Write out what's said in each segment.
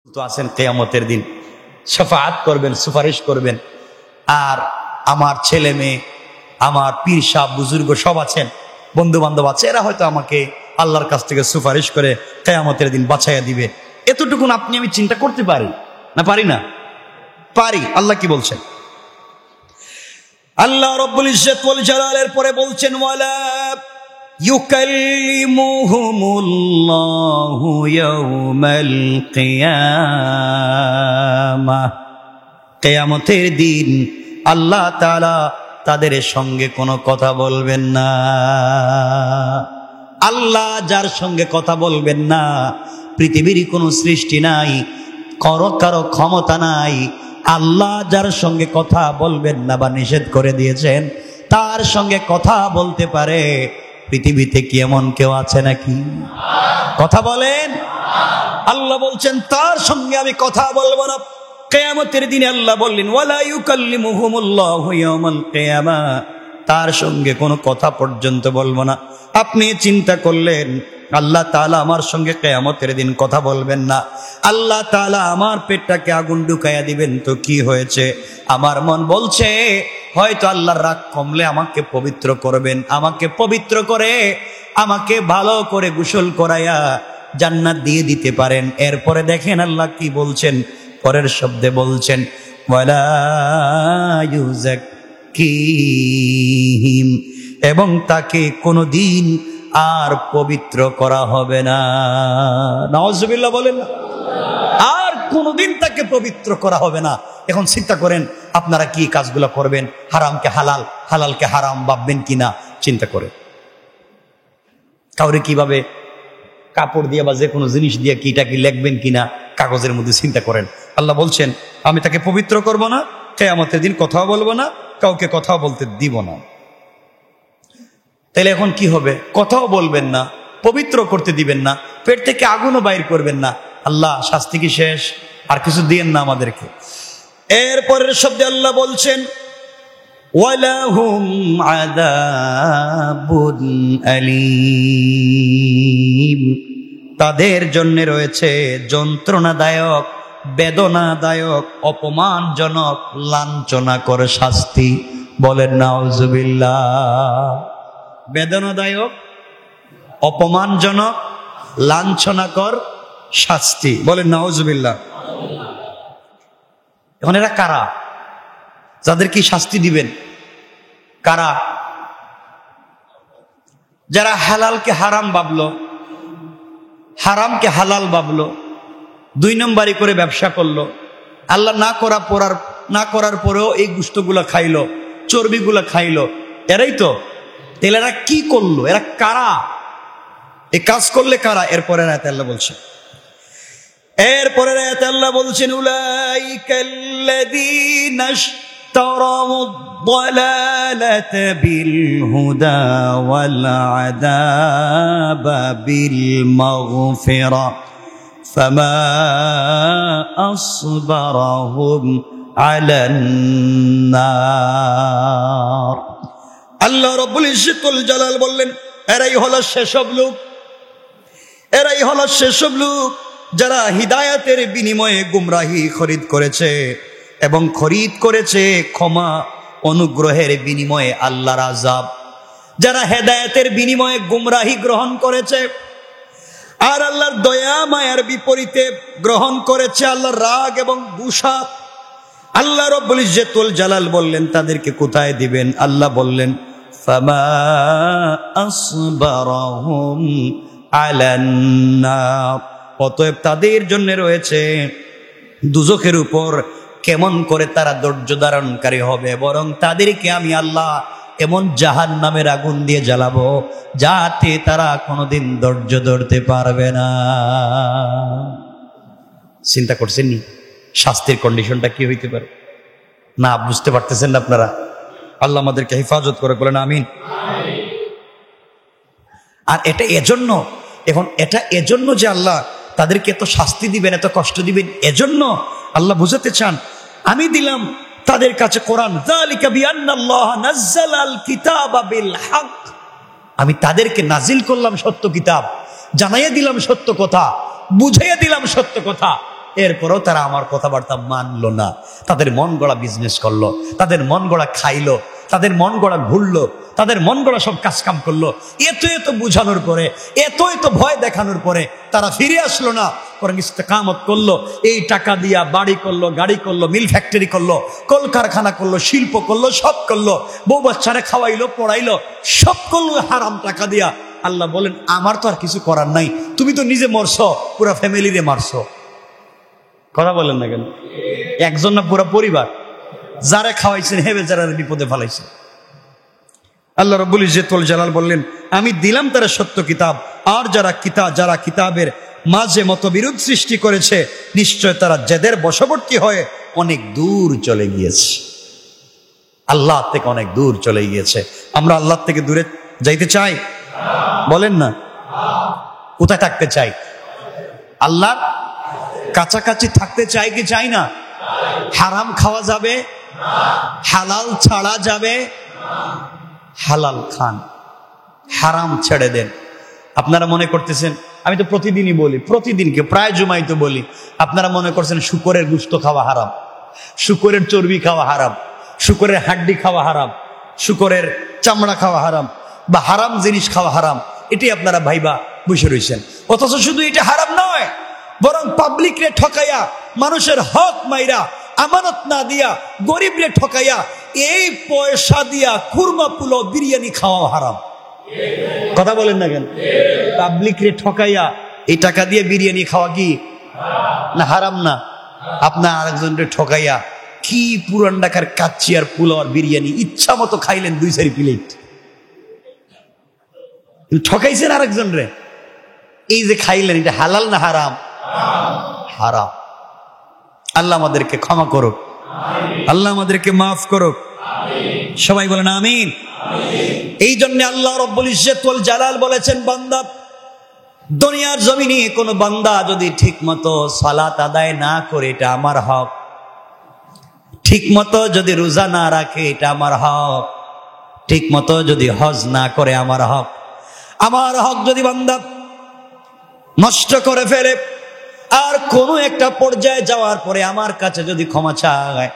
তো আছেন কিয়ামতের দিন শাফাআত করবেন, সুপারিশ করবেন। আর আমার ছেলে মেয়ে, আমার পীর সাহেব বুজুর্গ সব আছেন, বন্ধু বান্ধব আছে, এরা হয়তো আমাকে আল্লাহর কাছ থেকে সুপারিশ করে কিয়ামতের দিন বাঁচাইয়া দিবে। এতটুকুন আপনি আমি চিন্তা করতে পারি না? পারি না? পারি। আল্লাহ কি বলছেন? আল্লাহ রব্বুল ইজ্জত ওয়াল জালালের পরে বলছেন, ওয়ালা ইউকাল্লিমুহুমুল্লাহু ইয়াওমাল কিয়ামাহ। কিয়ামতের দিন আল্লাহ তাআলা তাদের সঙ্গে কোনো কথা বলবেন না। আল্লাহ যার সঙ্গে কথা বলবেন না, পৃথিবীর কোনো সৃষ্টি নাই, কারো ক্ষমতা নাই। আল্লাহ যার সঙ্গে কথা বলবেন না বা নিষেধ করে দিয়েছেন, তার সঙ্গে কথা বলতে পারে পৃথিবীতে কি এমন কেউ আছে নাকি? কথা বলেন। আল্লাহ বলছেন তার সঙ্গে আমি কথা বলবো না। কিয়ামতের দিনে আল্লাহ বললেন, ওয়ালা ইউকাল্লিমুহুমুল্লাহু ইয়াওমাল কিয়ামাহ, তার সঙ্গে কোনো কথা পর্যন্ত বলবো না। আপনি চিন্তা করলেন আল্লাহ তাআলা আমার সঙ্গে কিয়ামতের দিন কথা বলবেন না, আল্লাহ তাআলা আমার পেটটাকে আগুন ঢুকাইয়া দিবেন, তো কি হয়েছে? আমার মন বলছে হয়তো আল্লাহর রাগ কমলে আমাকে পবিত্র করবেন, আমাকে পবিত্র করে আমাকে ভালো করে গোসল করাইয়া জান্নাত দিয়ে দিতে পারেন। এরপরে দেখেন আল্লাহ কি বলছেন, পরের শব্দে বলছেন, ওয়ালা ইউযাক্কিহিম, এবং তাকে কোনোদিন আর পবিত্র করা হবে না। নাউজুবিল্লাহ বলেন না? আর কোনোদিন তাকে পবিত্র করা হবে না। এখন চিন্তা করেন আপনারা কি কাজগুলো করবেন, হারামকে হালাল, হালালকে হারাম ভাববেন কিনা চিন্তা করেন। কাউরে কিভাবে কাপড় দিয়ে বা যে কোনো জিনিস দিয়ে কিটা কি লিখবেন কিনা কাগজের মধ্যে চিন্তা করেন। আল্লাহ বলছেন আমি তাকে পবিত্র করব না, কিয়ামতের দিন কথাও বলবো না, কাউকে কথাও বলতে দিব না। তাহলে এখন কি হবে? কথাও বলবেন না, পবিত্র করতে দিবেন না, পেট থেকে আগুনও বাইর করবেন না। আল্লাহ শাস্তি কি শেষ? আর কিছু দিয়েন না আমাদেরকে। এরপরের শব্দে আল্লাহ বলছেন, ওয়ালাহুম আযাবুন আলীম, তাদের জন্য রয়েছে যন্ত্রণাদায়ক, বেদনাদায়ক, অপমানজনক, লাঞ্ছনাকর শাস্তি। বলেন নাউজুবিল্লাহ। বেদনাদায়ক, অপমানজনক, লাঞ্ছনাকর শাস্তি। বলেন নাউজুবিল্লাহ। এখন এরা কারা? যাদের কি শাস্তি দিবেন কারা? যারা হালালকে হারাম ভাবলো, হারামকে হালাল ভাবলো, 2 নম্বরই করে ব্যবসা করলো, আল্লাহ না করার পরেও এই গোশতগুলো খাইলো, চর্বিগুলো খাইলো, এরাই তো। তাহলে এরা কি করলো? এরা কারা? এই কাজ করলে কারা? এরপরে আয়াতে আল্লাহ বলছেন, উলাইকাল্লাযীনা ইশতারাউদ-দালালাতা বিল-হুদা ওয়াল-আযাবা বিল-মাগফিরা ফামা আসবারাহুম আলান-নার। আল্লাহ রব্বুল ইজ্জত ওয়াল জালাল বললেন, এরাই হলো সেসব লোক, এরাই হলো সেসব লোক যারা হিদায়াতের বিনিময়ে গুমরাহি খরিদ করেছে এবং খরিদ করেছে ক্ষমা অনুগ্রহের বিনিময়ে আল্লাহর আযাব। যারা হেদায়েতের বিনিময়ে গুমরাহি গ্রহণ করেছে আর আল্লাহর দয়া মায়ার বিপরীতে গ্রহণ করেছে আল্লাহর রাগ এবং গুসা, আল্লাহ রব্বুল ইজ্জত ওয়াল জালাল বললেন তাদেরকে কোথায় দিবেন? আল্লাহ বললেন, ফামা আসবারাহুম আলান-নার, অতএব তাদের জন্য রয়েছে দুজখের উপর কেমন করে তারা ধৈর্য ধারণকারী হবে, বরং তাদেরকে আমি আল্লাহ এমন জাহান্নামের আগুন দিয়ে জ্বালাবো যাতে তারা কোনোদিন ধৈর্য ধরতে পারবে না। চিন্তা করছেন নি শাস্তির কন্ডিশনটা কি হইতে পারে? না বুঝতে পারতেছেন না আপনারা? আল্লাহ আমাদেরকে হেফাজত করে, বলেন আমিন। আর এটা এজন্য, এখন এটা এজন্য যে আল্লাহ তাদেরকে এত শাস্তি দিবেন, এত কষ্ট দিবেন, এজন্য আল্লাহ বুঝাতে চান আমি দিলাম তাদের কাছে কোরআন, যালিকা বিআন্নাল্লাহ নাযালাল কিতাবা বিল হক, আমি তাদেরকে নাজিল করলাম সত্য কিতাব, জানাইয়া দিলাম সত্য কথা, বুঝাইয়া দিলাম সত্য কথা। এরপরেও তারা আমার কথাবার্তা মানলো না। তাদের মন গড়া বিজনেস করলো, তাদের মন গড়া খাইলো, তাদের মন গড়া ঘুরলো, তাদের মন গড়া সব কাজকাম করলো। এত বুঝানোর পরে, এত ভয় দেখানোর পরে তারা ফিরে আসলো না, বরং ইস্তেকামত করলো। এই টাকা দিয়া বাড়ি করলো, গাড়ি করলো, মিল ফ্যাক্টরি করলো, কলকারখানা করলো, শিল্প করলো, সব করলো, বউ বাচ্চারে খাওয়াইলো, পড়াইলো, সব করলো হারাম টাকা দিয়া। আল্লাহ বলেন আমার তো আর কিছু করার নাই, তুমি তো নিজে মরছো, পুরো ফ্যামিলিরে মারছো। কথা বলেন না কেন? একজন না পুরো পরিবার, যারা খাওয়াইছেন হেবে যারা বিপদে ফেলাইছেন। আল্লাহ রাব্বুল ইজ্জতুল জালাল বললেন আমি দিলাম তারা সত্য কিতাব, আর যারা কিতাবের মাঝে মতবিরোধ সৃষ্টি করেছে নিশ্চয় তারা জেদের বশবর্তী হয়ে অনেক দূর চলে গিয়েছে, আল্লাহ থেকে অনেক দূর চলে গিয়েছে। আমরা আল্লাহ থেকে দূরে যাইতে চাই? বলেন না, কোথায় থাকতে চাই? আল্লাহর কাছাকাছি থাকতে চাই কি চাই না? হারাম খাওয়া যাবে, হালাল ছাড়া যাবে। হালাল খান, হারাম ছেড়ে দেন। আপনারা মনে করতেছেন, আমি তো প্রতিদিনই বলি, প্রতিদিনকে প্রায় জুমাই তো বলি, আপনারা মনে করছেন শুকরের গোশত খাওয়া হারাম, শুকরের চর্বি খাওয়া হারাম, শুকরের হাড্ডি খাওয়া হারাম, শুকরের চামড়া খাওয়া হারাম, বা হারাম জিনিস খাওয়া হারাম। এটি আপনারা ভাইবা বসে রয়েছেন। অথচ শুধু এটা হারাম নয়, বরং পাবলিক রে ঠকাইয়া, মানুষের হক মাইরা, আমানত না দিয়া, গরিব রে ঠকাইয়া, এই পয়সা দিয়া কুরমা পুলো বিরিয়ানি খাওয়া হারাম। কথা বলেন না কেন? পাবলিক রে ঠকাইয়া এই টাকা দিয়ে বিরিয়ানি খাওয়া কি না হারাম না? আপনার আরেকজন রে ঠকাইয়া কি পুরান ঢাকার কাচ্চি আর পুলো আর বিরিয়ানি ইচ্ছা মতো খাইলেন 2-4 প্লেট, ঠকাইছেন আরেকজন রে। এই যে খাইলেন, এটা হালাল না হারাম? হারাম। আল্লাহ আমাদেরকে ক্ষমা করুক, আল্লাহ আমাদেরকে মাফ করুক। সবাই বলেন আমিন। এই জন্য আল্লাহ রাব্বুল ইজ্জতুল জালাল বলেছেন, বান্দা, দুনিয়ার জমিনে কোন বান্দা যদি ঠিক মতো সালাত আদায় না করে এটা আমার হক, ঠিক মতো যদি রোজা না রাখে এটা আমার হক, ঠিক মতো যদি হজ না করে আমার হক, আমার হক যদি বান্দা নষ্ট করে ফেলে, আর কোনো একটা পর্যায়ে যাওয়ার পরে আমার কাছে যদি ক্ষমা চায়,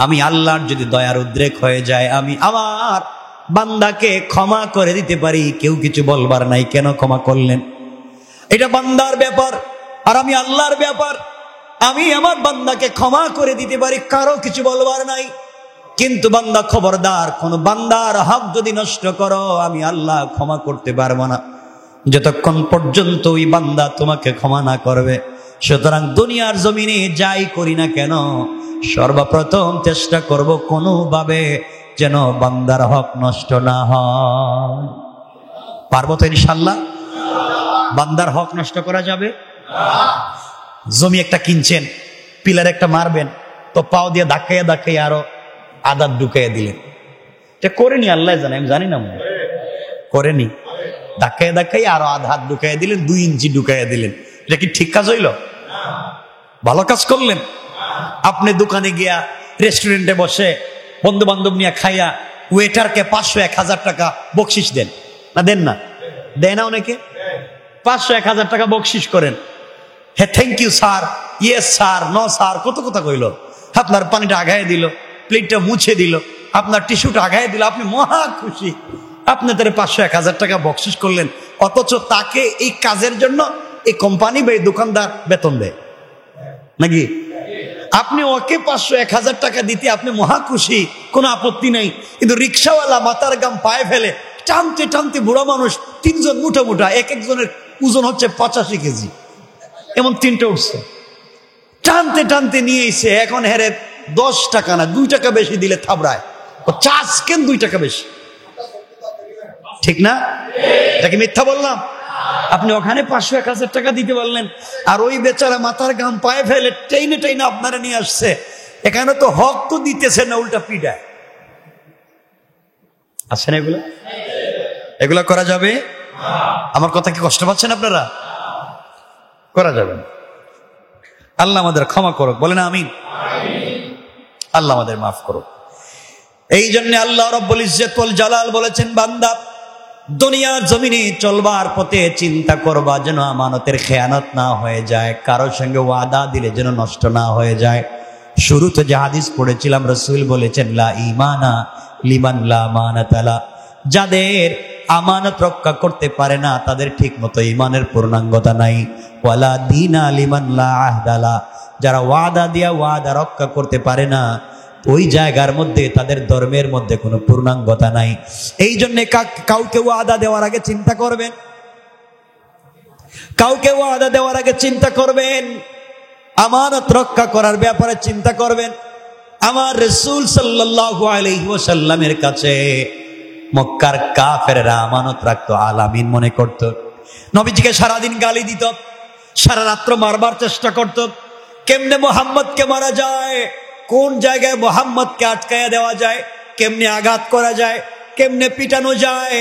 আমি আল্লাহর যদি দয়ার উদ্রেক হয়ে যায়, আমি আমার বান্দাকে ক্ষমা করে দিতে পারি, কেউ কিছু বলবার নাই। কেন ক্ষমা করলেন? এটা বান্দার ব্যাপার, আর আমি আল্লাহর ব্যাপার। আমি আমার বান্দাকে ক্ষমা করে দিতে পারি, কারো কিছু বলবার নাই। কিন্তু বান্দা খবরদার, কোন বান্দার হক যদি নষ্ট করো, আমি আল্লাহ ক্ষমা করতে পারবো না যতক্ষণ পর্যন্ত ওই বান্দা তোমাকে ক্ষমা না করবে। সুতরাং দুনিয়ার জমিনে যাই করি না কেন, সর্বপ্রথম চেষ্টা করব কোনোভাবে যেন বান্দার হক নষ্ট না হয়। পারবো তো ইনশাল্লাহ? বান্দার হক নষ্ট করা যাবে? জমি একটা কিনছেন, পিলার একটা মারবেন, তো পাও দিয়ে ধাক্কাইয়া আরো আদাত ঢুকাইয়া দিলেন। এটা করেনি, আল্লাহ জানে, আমি জানি না, মনে করেনি। ধাক্কাইয়া আরো আধা হাত ঢুকাইয়া দিলেন, 2 ইঞ্চি ঢুকাইয়া দিলেন। এটা কি ঠিক কাজ হইল? ভালো কাজ করলেন? আপনি দোকানে গিয়া, রেস্টুরেন্টে বসে বন্ধু বান্ধব নিয়ে খাইয়া ওয়েটারকে 500-1000 টাকা বকশিস দেন না? দেন না? দেয় না অনেকে? 500-1000 টাকা বকশিস করেন। হ্যাঁ, thank you sir, yes sir, no sir, কত কথা কইল। আপনার পানিটা আগায় দিল, প্লেটটা মুছে দিল, আপনার টিস্যুটা আগায় দিল, আপনি মহা খুশি। আপনি তার 500-1000 টাকা বকশিস করলেন, অথচ তাকে এই কাজের জন্য এই কোম্পানি বা এই দোকানদার বেতন দেয় নাকি? আপনি ওকে 500-1000 টাকা দিতে আপনি মহা খুশি, কোনো আপত্তি নাই। কিন্তু রিক্সাওয়ালা মাথার গাম পায়ে ফেলে টানতে টানতে, বুড়া মানুষ 3 জন মোটা, এক একজনের ওজন হচ্ছে 85 কেজি, এমন 3টে উঠছে, টানতে টানতে নিয়ে এসে এখন হেরে 10 টাকা না 2 টাকা বেশি দিলে থাবড়ায়, ও চার্জ কেন 2 টাকা বেশি? ঠিক না? এটা কি মিথ্যা বললাম? আপনি ওখানে 500-1000 টাকা দিতে পারলেন, আর ওই বেচারা মাথার গাম পায়ে ফেলে টেইনে আপনারা নিয়ে আসছে। এখানে তো হক তো দিতেছে না, উল্টা পিডায়। আছেন এগুলা করা যাবে? আমার কথা কি কষ্ট পাচ্ছেন আপনারা? করা যাবে না। আল্লাহ আমাদের ক্ষমা করুক, বলেন আমিন। আল্লাহ আমাদের মাফ করুক। এই জন্য আল্লাহ রাব্বুল ইজ্জতুল জালাল বলেছেন, বান্দা দুনিয়ার জমিনে চলবার পথে চিন্তা করবা যেন আমানতের খেয়ানত না হয়ে যায়, কারোর সঙ্গে ওয়াদা দিলে যেন নষ্ট না হয়ে যায়। শুরুতে যে হাদিস পড়েছিলাম, রাসূল বলেছেন লা ঈমানা লিমান লা আমানাতা লা, যাদের আমানত রক্ষা করতে পারে না তাদের ঠিক মতো ঈমানের পূর্ণাঙ্গতা নাই। ওয়ালা দীনা লিমান লা আহদা লা, যারা ওয়াদা দিয়া ওয়াদা রক্ষা করতে পারে না ওই জায়গার মধ্যে তাদের ধর্মের মধ্যে কোনো পূর্ণাঙ্গতা নাই। এই জন্য কাউকে ওয়াদা দেওয়ার আগে চিন্তা করবেন, কাউকে ওয়াদা দেওয়ার আগে চিন্তা করবেন, আমানত রক্ষা করার ব্যাপারে চিন্তা করবেন। আমার রাসূল সাল্লাল্লাহু আলাইহি ওয়াসাল্লামের কাছে মক্কার কাফেররা আমানত রাখতো, আলামিন মনে করত। নবীজিকে সারাদিন গালি দিত, সারা রাত্র মারবার চেষ্টা করত। কেমনে মুহাম্মদকে মারা যায়, কোন জায়গায় মুহাম্মদকে আটকায়া দেওয়া যায়, কেমনে আঘাত করা যায়, কেমনে পিটানো যায়,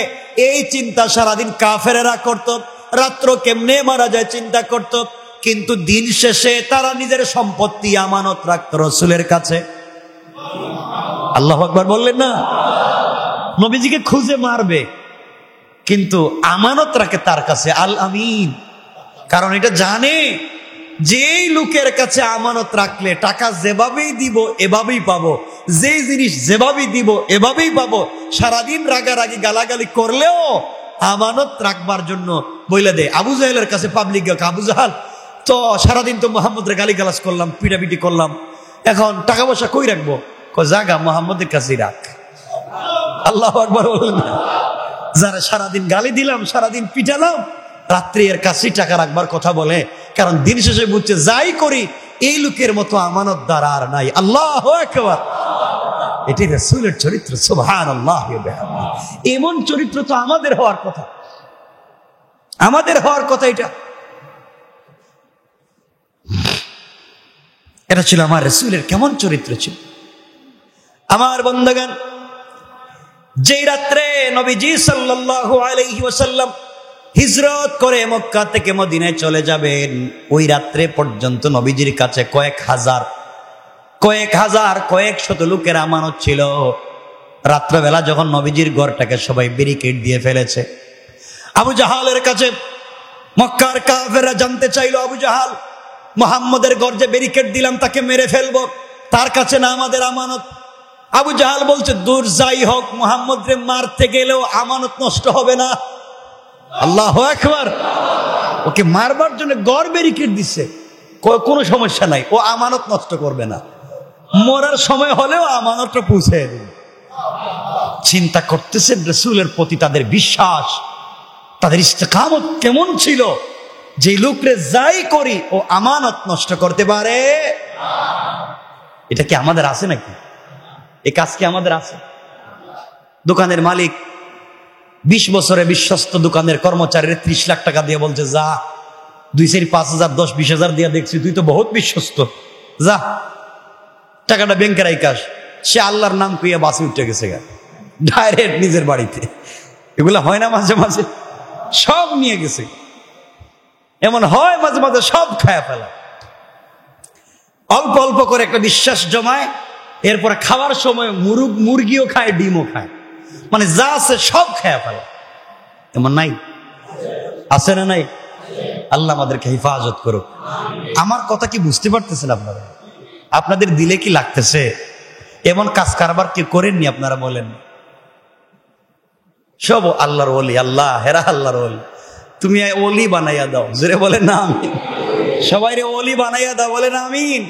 এই চিন্তা সারাদিন কাফেরেরা করত। রাত্র কেমনে মারা যায় চিন্তা করত। কিন্তু দিন শেষে তারা নিজের সম্পত্তি আমানত রাখত রাসূলের কাছে। আল্লাহু আকবার বললেন না? নবীজিকে খুঁজে মারবে কিন্তু আমানত রাখে তার কাছে, আল আমিন। কারণ এটা জানে যেই লোকের কাছে আমানত রাখলে টাকা যেভাবেই দিব এভাবেই পাবো, যেই জিনিস যেভাবেই দিব এভাবেই পাবো। সারাদিন রাগারাগি গালাগালি করলেও আমানত রাখবার জন্য বইলে দে। আবু জাহেলের কাছে পাবলিক আবু জাহাল তো সারাদিন তো মোহাম্মদের গালি গালাজ করলাম, পিটাপিটি করলাম, এখন টাকা পয়সা কই রাখবো? জাগা মোহাম্মদের কাছেই রাখ। আল্লাহু আকবার বললেন না? যারা সারাদিন গালি দিলাম, সারাদিন পিটালাম, রাত্রি এর কাছেই টাকা রাখবার কথা বলে। কারণ দিন শেষে বুঝছে যাই করি এই লোকের মতো আমানতদার আর নাই। আল্লাহু আকবার। এটি রাসূলের চরিত্র। সুবহানাল্লাহ। এমন চরিত্র তো আমাদের হওয়ার কথা, আমাদের হওয়ার কথা। এটা ছিল আমার রাসূলের কেমন চরিত্র ছিল। আমার বন্ধুগণ, যেই রাত্রে নবীজি সাল্লাল্লাহু আলাইহি ওয়াসাল্লাম হিজরত করে মক্কা থেকে মদিনায় চলে যাবেন, ওই রাত্রে পর্যন্ত নবীজির কাছে কয়েক হাজার কয়েক শত লোকের আমানত ছিল। রাত্রবেলা যখন নবীজির ঘরটাকে সবাই ব্যারিকেড দিয়ে ফেলেছে, আবু জাহালের কাছে মক্কার কাফেররা জানতে চাইলো, আবু জাহাল, মুহাম্মদের ঘর যে ব্যারিকেড দিলাম তাকে মেরে ফেলবো, তার কাছে না আমাদের আমানত। আবু জাহাল বলছে দূর যাই হোক, মুহাম্মদরে মারতে গেলেও আমানত নষ্ট হবে না। আল্লাহু আকবার। ওকে মারবার জন্য গড় ব্যারিকেড দিচ্ছে, কোনো সমস্যা নাই, ও আমানত নষ্ট করবে না, মরার সময় হলেও আমানতটা পৌঁছে দেবে। চিন্তা করতেছেন রাসূলের প্রতি তাদের বিশ্বাস, তাদের ইস্তেকামত কেমন ছিল। যে লোকরে যাই করি ও আমানত নষ্ট করতে পারে, এটা কি আমাদের আছে নাকি? এই কাজ কি আমাদের আছে? দোকানের মালিক 20 বছরে বিশ্বস্ত দোকানের কর্মচারীর 30 লাখ টাকা দিয়ে বলছে, যা 2-5,000 10-20,000 দিয়ে দেখছি তুই তো বহুত বিশ্বস্ত, যা টাকাটা ব্যাংকে রাইকাস। সে আল্লাহর নাম কইয়া বাসে উঠে গেছে ডাইরেক্ট নিজের বাড়িতে। এগুলা হয় না মাঝে মাঝে? সব নিয়ে গেছে। এমন হয় মাঝে মাঝে সব খায়া ফেলা। অল্প অল্প করে একটা বিশ্বাস জমায়, এরপরে খাওয়ার সময় মুরগিও খায়, ডিমও খায়, মানে যা আছে সব খায়া ফেলা। এমন নাই? আছে না নাই? আল্লাহ আমাদেরকে হেফাজত করুক। আমার কথা কি বুঝতে পারতেছেন আপনারা? আপনাদের দিলে কি লাগতেছে? এমন কাজ কারবার কি করেননি আপনারা? বলেন। সব আল্লাহর ওলি, আল্লাহ হেরা আল্লাহর ওলি, তুমি ওলি বানাইয়া দাও। জোরে বলেন না আমিন। সবাই রে ওলি বানাইয়া দাও, বলেন আমিন।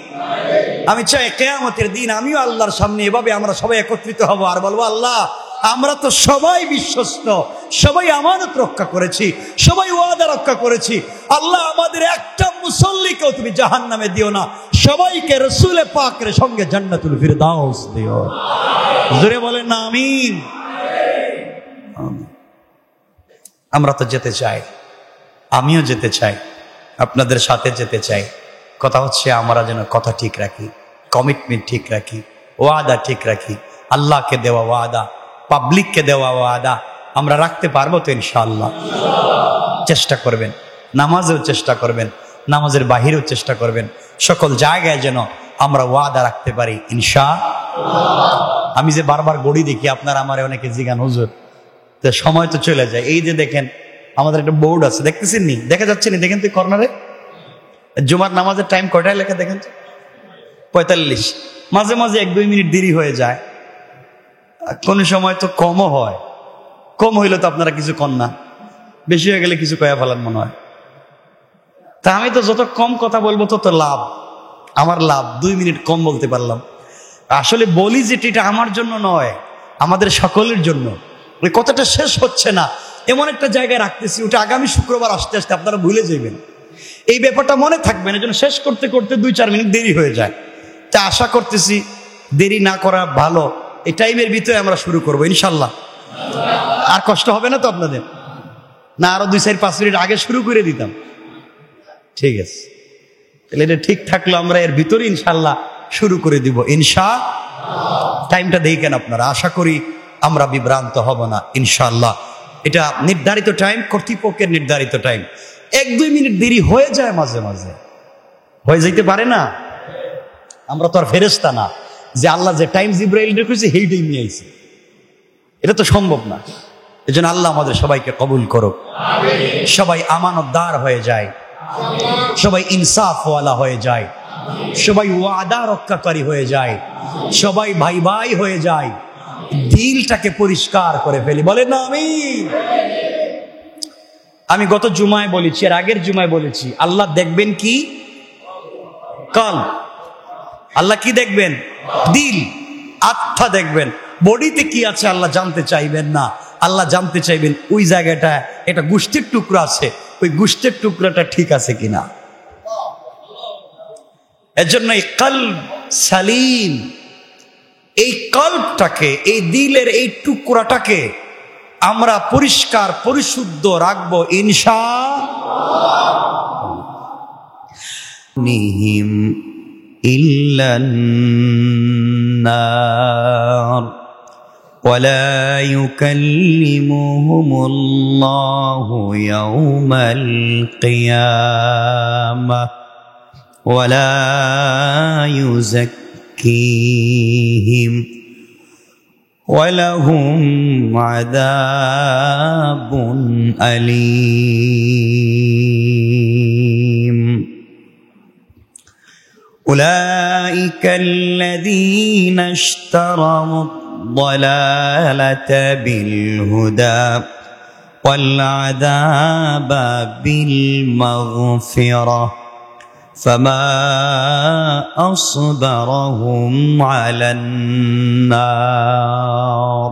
আমি চাই কিয়ামতের দিন আমিও আল্লাহর সামনে এভাবে আমরা সবাই একত্রিত হব আর বলবো, আল্লাহ আমরা তো সবাই বিশ্বস্ত, সবাই আমানত রক্ষা করেছি, সবাই ওয়াদা রক্ষা করেছি। আল্লাহ আমাদের একটা মুসল্লিকেও তুমি জাহান্নামে দিও না, সবাইকে রাসূলে পাকের সঙ্গে জান্নাতুল ফিরদাউস দিও। জোরে বলেন না আমিন। আমরা তো যেতে চাই, আমিও যেতে চাই, আপনাদের সাথে যেতে চাই। কথা হচ্ছে আমরা যেন কথা ঠিক রাখি, কমিটমেন্ট ঠিক রাখি, ওয়াদা ঠিক রাখি। আল্লাহকে দেওয়া ওয়াদা, পাবলিককে দেওয়া ওয়াদা আমরা রাখতে পারবো তো ইনশাআল্লাহ? চেষ্টা করবেন, নামাজেও চেষ্টা করবেন, নামাজের বাহিরেও চেষ্টা করবেন, সকল জায়গায় যেন আমরা ওয়াদা রাখতে পারি ইনশাআল্লাহ। আমি যে বারবার গড়ি দেখি, আপনারা আমারে অনেকে জিজ্ঞান, হুজুর তো সময় তো চলে যায়। এই যে দেখেন আমাদের একটা বোর্ড আছে, দেখতেছেন নি? দেখা যাচ্ছে নি? দেখেন তো কর্নারে জুমার নামাজের টাইম কয়টায় লেখা দেখেন তো? 45। মাঝে মাঝে 1-2 মিনিট দেরি হয়ে যায়, কোন সময় তো কমও হয়। কম হইলে তো আপনারা কিছু কন না, বেশি হয়ে গেলে কিছু কয়া ফেলান মনে হয়। তা আমি তো যত কম কথা বলবো তত লাভ, আমার লাভ। 2 মিনিট কম বলতে পারলাম। আসলে বলি যেটা এটা আমার জন্য নয়, আমাদের সকলের জন্য। ওই কথাটা শেষ হচ্ছে না, এমন একটা জায়গায় রাখতেছি, ওটা আগামী শুক্রবার আসতে আসতে আপনারা ভুলে যাবেন। এই ব্যাপারটা মনে থাকবে না, যেন শেষ করতে করতে 2-4 মিনিট দেরি হয়ে যায়। তা আশা করতেছি দেরি না করা ভালো, এই টাইমের ভিতরে আমরা শুরু করবো ইনশাল্লাহ। আর কষ্ট হবে না তো আপনাদের? না আরো 2-4-5 মিনিট আগে শুরু করে দিতাম? ঠিক আছে, তাহলে এটা ঠিক থাকলো, আমরা এর ভিতরে ইনশাল্লাহ শুরু করে দিব টাইমটা দেখেন আপনারা, আশা করি আমরা বিভ্রান্ত হব না ইনশাল্লাহ। এটা নির্ধারিত টাইম, কর্তৃপক্ষের নির্ধারিত টাইম। 1-2 মিনিট দেরি হয়ে যায়, মাঝে মাঝে হয়ে যাইতে পারে না। আমরা তো আর ফেরেশতা না যে আল্লাহ যে টাইম জিব্রাইল রেখেছে সেই টাইমে আইছে, এটা তো সম্ভব না। এজন্য আল্লাহ আমাদের সবাইকে কবুল করুক, সবাই আমানতদার হয়ে যায়, সবাই ইনসাফওয়ালা হয়ে যায়, সবাই ওয়াদা রক্ষাকারী হয়ে যায়, সবাই ভাই ভাই হয়ে যায়, দিলটাকে পরিষ্কার করে ফেলি। বলেন না আমিন। আমি গত জুমায় বলেছি, এর আগের জুমায় বলেছি, আল্লাহ দেখবেন কি? কাল। আল্লাহ কি দেখবেন? দিল, আত্মা দেখবেন। বডিতে কি আছে আল্লাহ জানতে চাইবেন না, আল্লাহ জানতে চাইবেন ওই জায়গাটা একটা গোশতের টুকরা আছে, ওই গোশতের টুকরাটা ঠিক আছে কিনা। এর জন্য এই কলব সালিম, এই কলবটাকে, এই দিলের এই টুকরাটাকে আমরা পরিষ্কার পরিশুদ্ধ রাখবো ইনশাআল্লাহ। ইল্লান্নার ওয়ালা ইউকাল্লিমুহুমুল্লাহু ইয়াওমাল কিয়ামাহ ওয়ালা ইউযাক্কিহিম ওয়ালাহুম আযাবুন আলীম। أولئك الذين اشتروا الضلالة بالهدى والعذاب بالمغفرة فما أصبرهم على النار.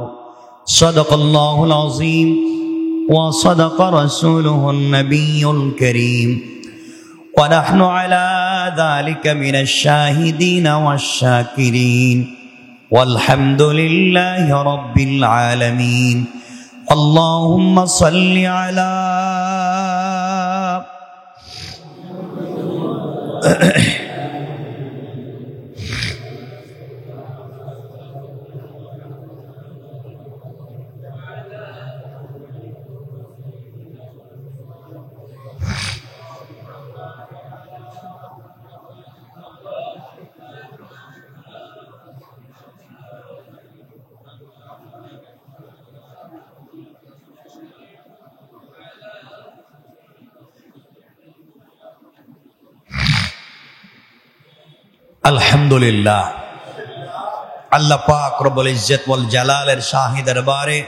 صدق الله العظيم وصدق رسوله النبي الكريم ونحن على ذلك من الشاهدين والشاكرين والحمد لله رب العالمين. اللهم صل على আলহামদুলিল্লাহ। আল্লাহ পাক রব্বুল ইজ্জত ওয়াল জালালের শাহী দরবারে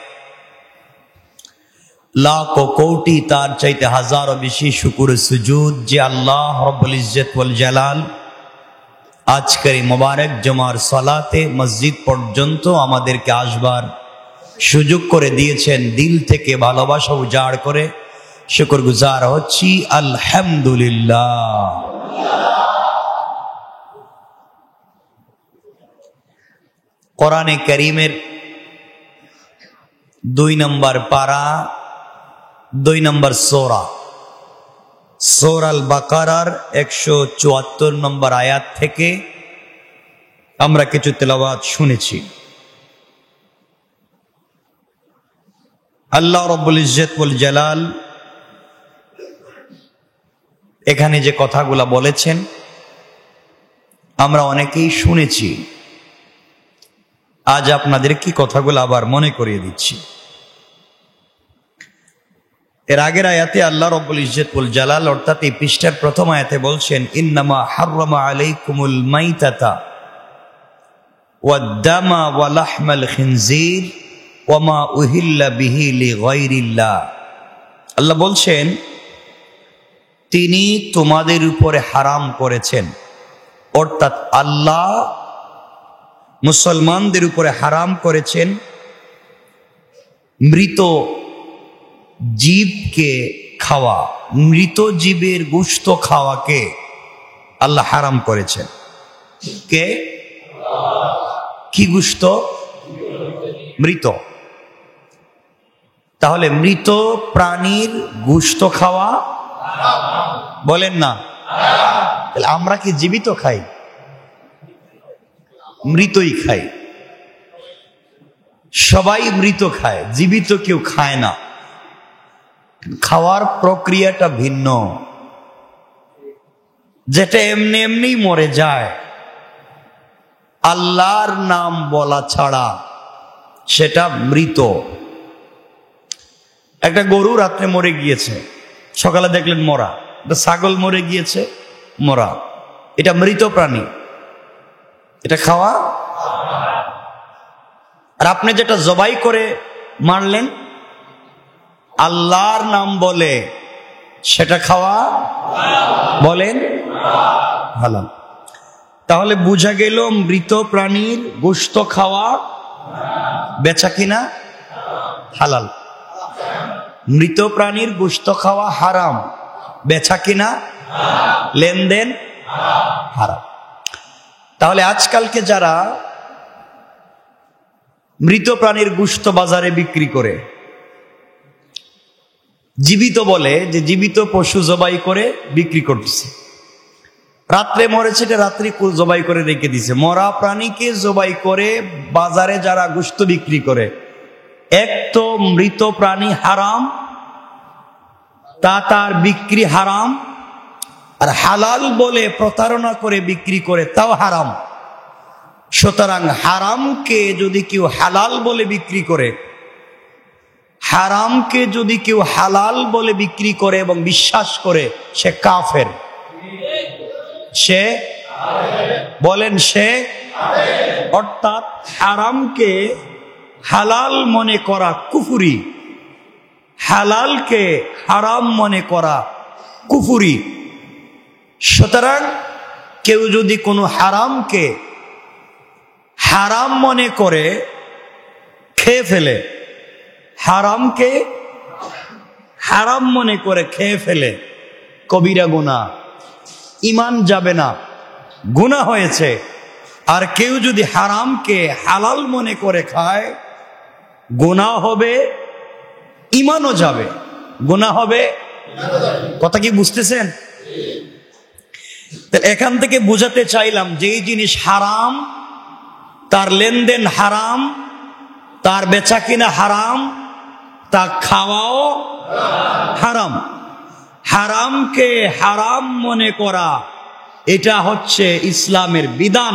লাখো কোটি তার চাইতে হাজারো বেশি শুকর সুজুদ যে আল্লাহ রব্বুল ইজ্জত ওয়াল জালাল আজকের এই মোবারক জুমার সালাতে মসজিদ পর্যন্ত আমাদেরকে আসবার সুযোগ করে দিয়েছেন। দিল থেকে ভালোবাসা উজাড় করে শুকরগুজার হচ্ছি আলহামদুলিল্লাহ। কোরআনে কারীমের 2 নম্বর পারা, 2 নম্বর সূরা, সূরা আল বাকারার 174 নম্বর আয়াত থেকে আমরা কিছু তেলাওয়াত শুনেছি। আল্লাহ রাব্বুল ইজ্জত ওয়াল জালাল এখানে যে কথাগুলা বলেছেন আমরা অনেকেই শুনেছি। আজ আপনাদের কি কথাগুলো আবার মনে করিয়ে দিচ্ছি। এর আগের আয়াতে আল্লাহ রাব্বুল ইজ্জতুল জালাল অর্থাৎ এই পৃষ্ঠার প্রথম আয়াতে বলছেন, ইন্নামা হাররামা আলাইকুমুল মাইতাতা ওয়াদ-দামা ওয়া লাহমাল খিনজির ওয়া মা উহিল্লা বিহি লিগাইরিল্লাহ। আল্লাহ বলছেন তিনি তোমাদের উপরে হারাম করেছেন, অর্থাৎ আল্লাহ মুসলমানদের উপরে হারাম করেছেন মৃত জীবকে খাওয়া, মৃত জীবের গোশত খাওয়াকে আল্লাহ হারাম করেছেন। কে? কি গোশত? মৃত। তাহলে মৃত প্রাণীর গোশত খাওয়া বলেন না, তাহলে আমরা কি জীবিত খাই? মৃতই খাই। সবাই মৃত খায়, জীবিত কেউ খায় না। খাওয়ার প্রক্রিয়াটা ভিন্ন। যেটা এমনি এমনি মরে যায়, আল্লাহর নাম বলা ছাড়া, সেটা মৃত। একটা গরু রাত্রে মরে গিয়েছে, সকালে দেখলেন মরা। একটা ছাগল মরে গিয়েছে, মরা। এটা মৃত প্রাণী, এটা খাওয়া। আর আপনি যেটা জবাই করে মারলেন আল্লাহর নাম বলে, সেটা খাওয়া বলেন হালাল। তাহলে বোঝা গেল মৃত প্রাণীর গোশত খাওয়া বেচা কিনা হালাল। মৃত প্রাণীর গোশত খাওয়া হারাম, বেচা কিনা লেনদেন হারাম। তাহলে আজকালকে যারা মৃত প্রাণীর গোশত বাজারে বিক্রি করে, জীবিত বলে যে জীবিত পশু জবাই করে বিক্রি করতেছে, রাত্রে মরেছে এটা রাত্রি জবাই করে রেখে দিছে। মরা প্রাণীকে জবাই করে বাজারে যারা গোশত বিক্রি করে, এক তো মৃত প্রাণী হারাম, তা তার বিক্রি হারাম, আর হালাল বলে প্রতারণা করে বিক্রি করে তাও হারাম। সুতরাং হারামকে যদি কেউ হালাল বলে বিক্রি করে, হারামকে যদি কেউ হালাল বলে বিক্রি করে এবং বিশ্বাস করে, সে কাফের। সে বলেন সে, অর্থাৎ হারামকে হালাল মনে করা কুফরি, হালালকে হারাম মনে করা কুফরি। সুতরাং কেউ যদি কোনো হারামকে হারাম মনে করে খেয়ে ফেলে, হারামকে হারাম মনে করে খেয়ে ফেলে, কবিরা গুনাহ, ঈমান যাবে না, গুনাহ হয়েছে। আর কেউ যদি হারামকে হালাল মনে করে খায়, গুনাহ হবে, ঈমানও যাবে, গুনাহ হবে। কথা কি বুঝতেছেন? এখান থেকে বোঝাতে চাইলাম যেই জিনিস হারাম, তার লেনদেন হারাম, তার বেচা কিনা হারাম, তা খাওয়াও হারাম। হারামকে হারাম মনে করা, এটা হচ্ছে ইসলামের বিধান।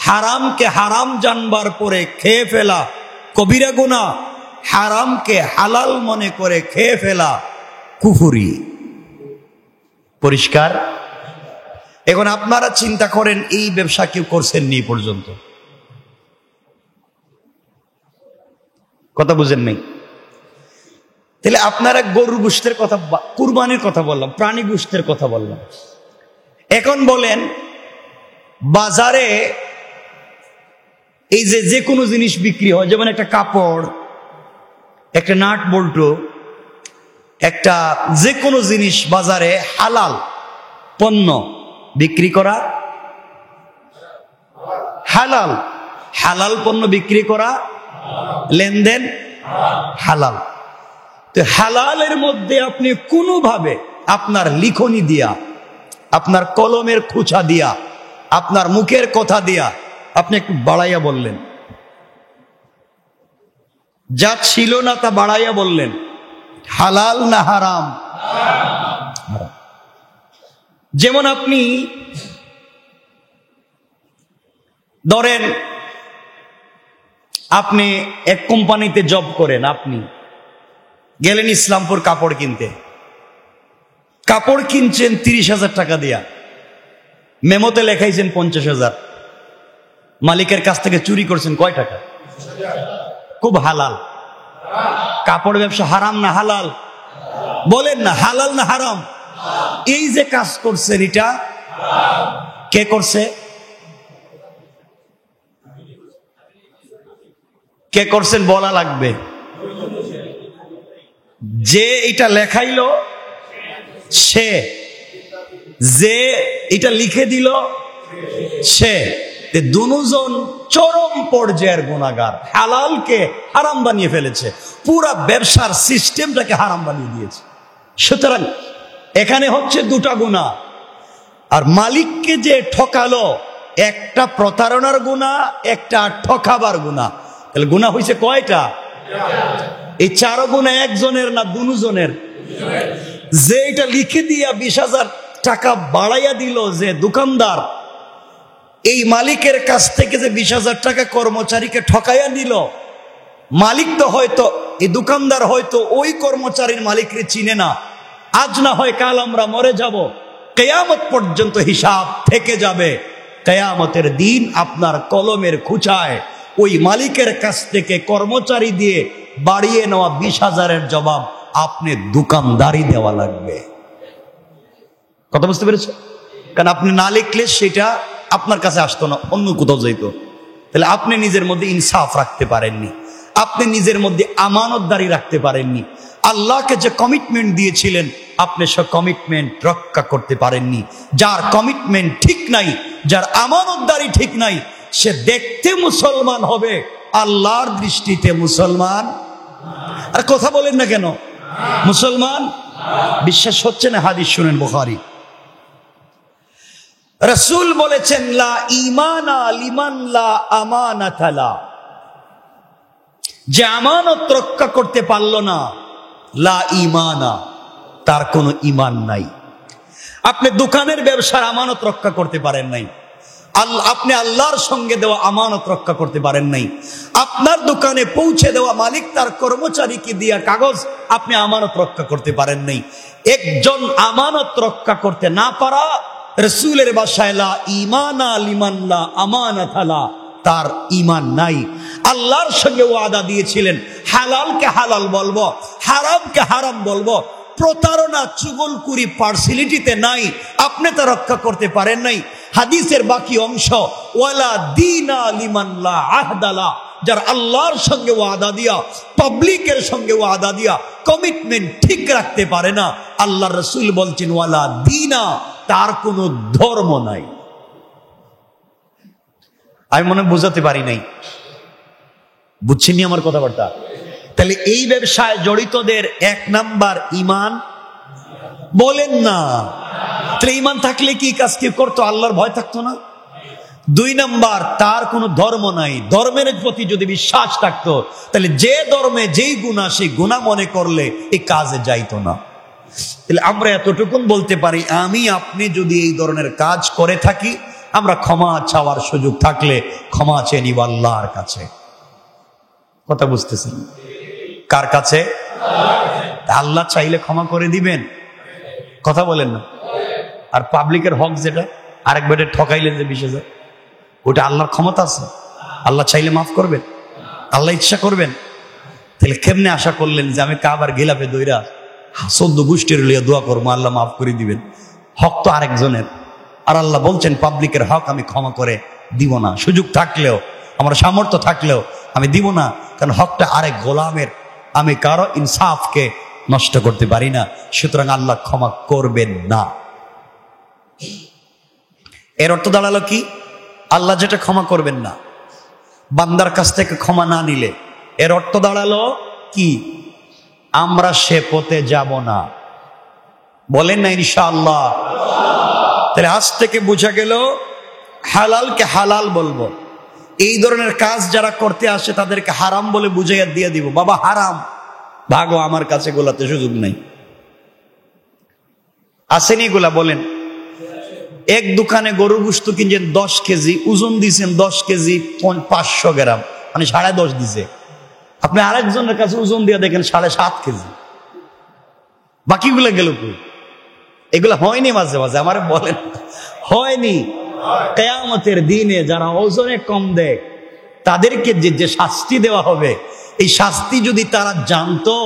হারামকে হারাম জানবার পরে খেয়ে ফেলা কবিরা গুনাহ, হারামকে হালাল মনে করে খেয়ে ফেলা কুফরি। পরিষ্কার? এখন আপনারা চিন্তা করেন, এই ব্যবসা কেউ করছেন নি পর্যন্ত? কথা বুঝেন নাই? তাহলে আপনারা গরুর গোশতের কথা, কুরবানির কথা বললাম, প্রাণী গোশতের কথা বললাম। এখন বলেন বাজারে এই যে কোনো জিনিস বিক্রি হয়, যেমন একটা কাপড়, একটা নাট বল্টু, একটা যে কোনো জিনিস বাজারে হালাল পণ্য বিক্রি করা হালাল, হালাল পণ্য বিক্রি করা, লেনদেন হালাল। তো হালালের মধ্যে আপনি কোনোভাবে আপনার লিখনি দিয়া, আপনার কলমের খুঁচা দিয়া, আপনার মুখের কথা দিয়া আপনি একটু বাড়াইয়া বললেন, যা ছিল না তা বাড়াইয়া বললেন, হালাল না হারাম? হারাম। যেমন আপনি ধরেন আপনি এক কোম্পানিতে জব করেন, আপনি গেলেন ইসলামপুর কাপড় কিনতে, কাপড় কিনছেন 30,000 টাকা দিয়া, মেমোতে লেখাইছেন 50,000, মালিকের কাছ থেকে চুরি করছেন কয় টাকা? খুব হালাল। কাপড় ব্যবসা হারাম না হালাল? বলেন না, হালাল না হারাম? এই যে কাজ করছেন এটা কে করছে? কে করছেন বলা লাগবে। যে এটা লেখাইলো সে, যে এটা লিখে দিল সে, দুজন চরম পর্যায়ের গুনাহগার। হালালকে হারাম বানিয়ে ফেলেছে, পুরা ব্যবসার সিস্টেমটাকে হারাম বানিয়ে দিয়েছে। সুতরাং এখানে হচ্ছে দুটা গুনাহ। আর মালিককে যে ঠকালো, একটা প্রতারণার গুনাহ, একটা ঠকাবার গুনাহ। তাহলে গুনাহ হয়েছে কয়টা? এই চারো গুনাহ একজনের না দুজনের? যে এটা লিখে দিয়া 20,000 টাকা বাড়াইয়া দিল যে দোকানদার, এই মালিকের কাছ থেকে যে 20,000 টাকা কর্মচারীকে ঠকাইয়া নিল, মালিক তো হয়তো, এই দোকানদার হয়তো ওই কর্মচারীর মালিককে চিনে না। আজ না হয় কাল আমরা মরে যাব, কিয়ামত পর্যন্ত হিসাব থেকে যাবে। কিয়ামতের দিন আপনার কলমের খুঁচায় ওই মালিকের কাছ থেকে কর্মচারী দিয়ে বাড়িয়ে নেওয়া 20,000-এর জবাব আপনি দোকানদারি দেওয়া লাগবে। কথা বুঝতে পেরেছে? কারণ আপনি না লিখলে সেটা আপনার কাছে আসতো না, অন্য কোথাও যাইতো। তাহলে আপনি নিজের মধ্যে ইনসাফ রাখতে পারেননি, আপনি নিজের মধ্যে আমানতদারি রাখতে পারেননি। আল্লাহকে যে কমিটমেন্ট দিয়েছিলেন আপনি সে কমিটমেন্ট রক্ষা করতে পারেননি। যার কমিটমেন্ট ঠিক নাই, যার আমানতদারি ঠিক নাই, সে দেখতে মুসলমান হবে, আল্লাহর দৃষ্টিতে মুসলমান। আর কথা বলেন না কেন? মুসলমান। বিশ্বাস হচ্ছে না? হাদিস শুনেন, বুখারী। রাসূল বলেছেন, লা ঈমানা লিমান লা আমানাতা লা। যে আমানত রক্ষা করতে পারলো না, লা ঈমানা, তার কোনো ঈমান নাই। আপনি দোকানের ব্যবসার আমানত রক্ষা করতে পারেন নাই, আপনি আল্লাহর সঙ্গে দেওয়া আমানত রক্ষা করতে পারেন নাই। আপনার দোকানে পৌঁছে দেওয়া মালিক তার কর্মচারীকে দিয়া কাগজ আপনি আমানত রক্ষা করতে পারেন নাই। একজন আমানত রক্ষা করতে না পারা, রাসূলের ভাষায় লা ঈমানা লিমান লা আমানাতা লা, তার ঈমান নাই। আল্লাহর সঙ্গে ওয়াদা দিয়েছিলেন হালালকে হালাল বলবো, হারামকে হারাম বলবো। প্রতারণা, চুগলখুরি, পার্সিয়ালিটিতে নাই, আপনি তা রক্ষা করতে পারেন নাই। হাদিসের বাকি অংশ, ওয়ালা দীনা লিমান লা আহদা লা, যার আল্লাহর সঙ্গে ওয়াদা দিয়া, পাবলিকের সঙ্গে ওয়াদা দিয়া কমিটমেন্ট ঠিক রাখতে পারে না, আল্লাহর রাসূল বলছেন ওয়ালা দীনা, তার কোনো ধর্ম নাই। আমি মনে বোঝাতে পারি নাই, বুঝছেননি আমার কথাবার্তা? তাহলে এই ব্যবসায় জড়িতদের 1 নাম্বার ঈমান। বলেন না? তাহলে ঈমান থাকলে কি কাজ কি করতো? আল্লাহর ভয় থাকতো না। 2 নাম্বার, তার কোনো ধর্ম নাই। ধর্মের প্রতি যদি বিশ্বাস থাকতো, তাহলে যে ধর্মে যেই গুনাহ, সেই গুনাহ মনে করলে এই কাজে যাইতো না। তাহলে আমরা এতটুকুন বলতে পারি, আমি আপনি যদি এই ধরনের কাজ করে থাকি, আমরা ক্ষমা চাওয়ার সুযোগ থাকলে ক্ষমা চেয়ে নিব আল্লাহর কাছে। কথা বুঝতেছেন? কার কাছে? আল্লাহ চাইলে ক্ষমা করে দিবেন। কথা বলেন না? আর পাবলিকের হক যেটা আরেক বেটে ঠকাইলেন যে 20,000, ওটা আল্লাহর ক্ষমতা আছে, আল্লাহ চাইলে মাফ করবেন, আল্লাহ ইচ্ছা করবেন। তাহলে কেমনে আশা করলেন যে আমি কাবার গিলাফে দইরা 14 গোষ্ঠীর লিয়ে দোয়া করবো আল্লাহ মাফ করে দিবেন? হক তো আরেকজনের। আর আল্লাহ বলছেন পাবলিকের হক আমি ক্ষমা করে দিব না। সুযোগ থাকলেও, আমার সামর্থ্য থাকলেও আমি দিব না, কারণ হকটা আরেক গোলামের, আমি কারো ইনসাফকে নষ্ট করতে পারি না। সুতরাং আল্লাহ ক্ষমা করবেন না। এর অর্থ দাঁড়ালো কি? আল্লাহ যেটা ক্ষমা করবেন না, বান্দার কাছ থেকে ক্ষমা না নিলে, এর অর্থ দাঁড়ালো কি? আমরা সে পথে যাব না। বলেন না ইনশাআল্লাহ? তাহলে আজ থেকে বোঝা গেল হালালকে হালাল বলবো। এই ধরনের কাজ যারা করতে আসে তাদেরকে হারাম বলে বুঝাইয়া দিয়ে দিব, বাবা হারাম, ভাগো, আমার কাছে গোলাতে সুযোগ নাই। আসেনি এগুলা? বলেন। এক দোকানে গরুর গোশত কিনছেন 10 কেজি, ওজন দিয়েছেন 10 কেজি 500 গ্রাম, মানে 10.5 দিছে। আপনি আরেকজনের কাছে ওজন দিয়ে দেখেন 7.5 কেজি। বাকিগুলো গেল কই? এগুলো হয়নি মাঝে মাঝে আমার বলেন, হয়নি? কিয়ামতের দিনে যারা ওজনে কম দেয় তাদেরকে যে শাস্তি দেওয়া হবে, এই শাস্তি যদি তারা জানতো,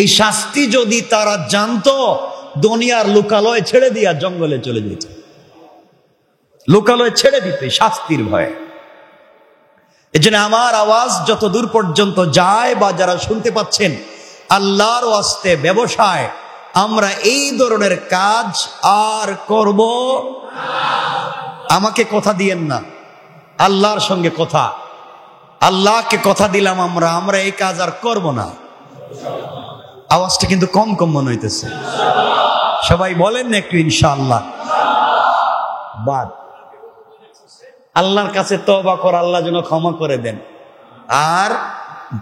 এই শাস্তি যদি তারা জানতো, দুনিয়ার লোকালয় ছেড়ে দিয়া জঙ্গলে চলে যেত, লোকালয় ছেড়ে দিত শাস্তির ভয়ে। এজন্য আমার আওয়াজ যত দূর পর্যন্ত যায় বা যারা শুনতে পাচ্ছেন, আল্লাহর ওয়াস্তে ব্যবসায় আমরা এই ধরনের কাজ আর করব আমাকে কথা দিয়েন না, আল্লাহর সঙ্গে কথা, আল্লাহকে কথা দিলাম আমরা এই কাজ আর করব না। আওয়াজটা কিন্তু কম কম মনে হইতেছে, সবাই বলেন না একটু ইনশাআল্লাহ। বাদ আল্লাহর কাছে তওবা কর, আল্লাহ যেন ক্ষমা করে দেন। আর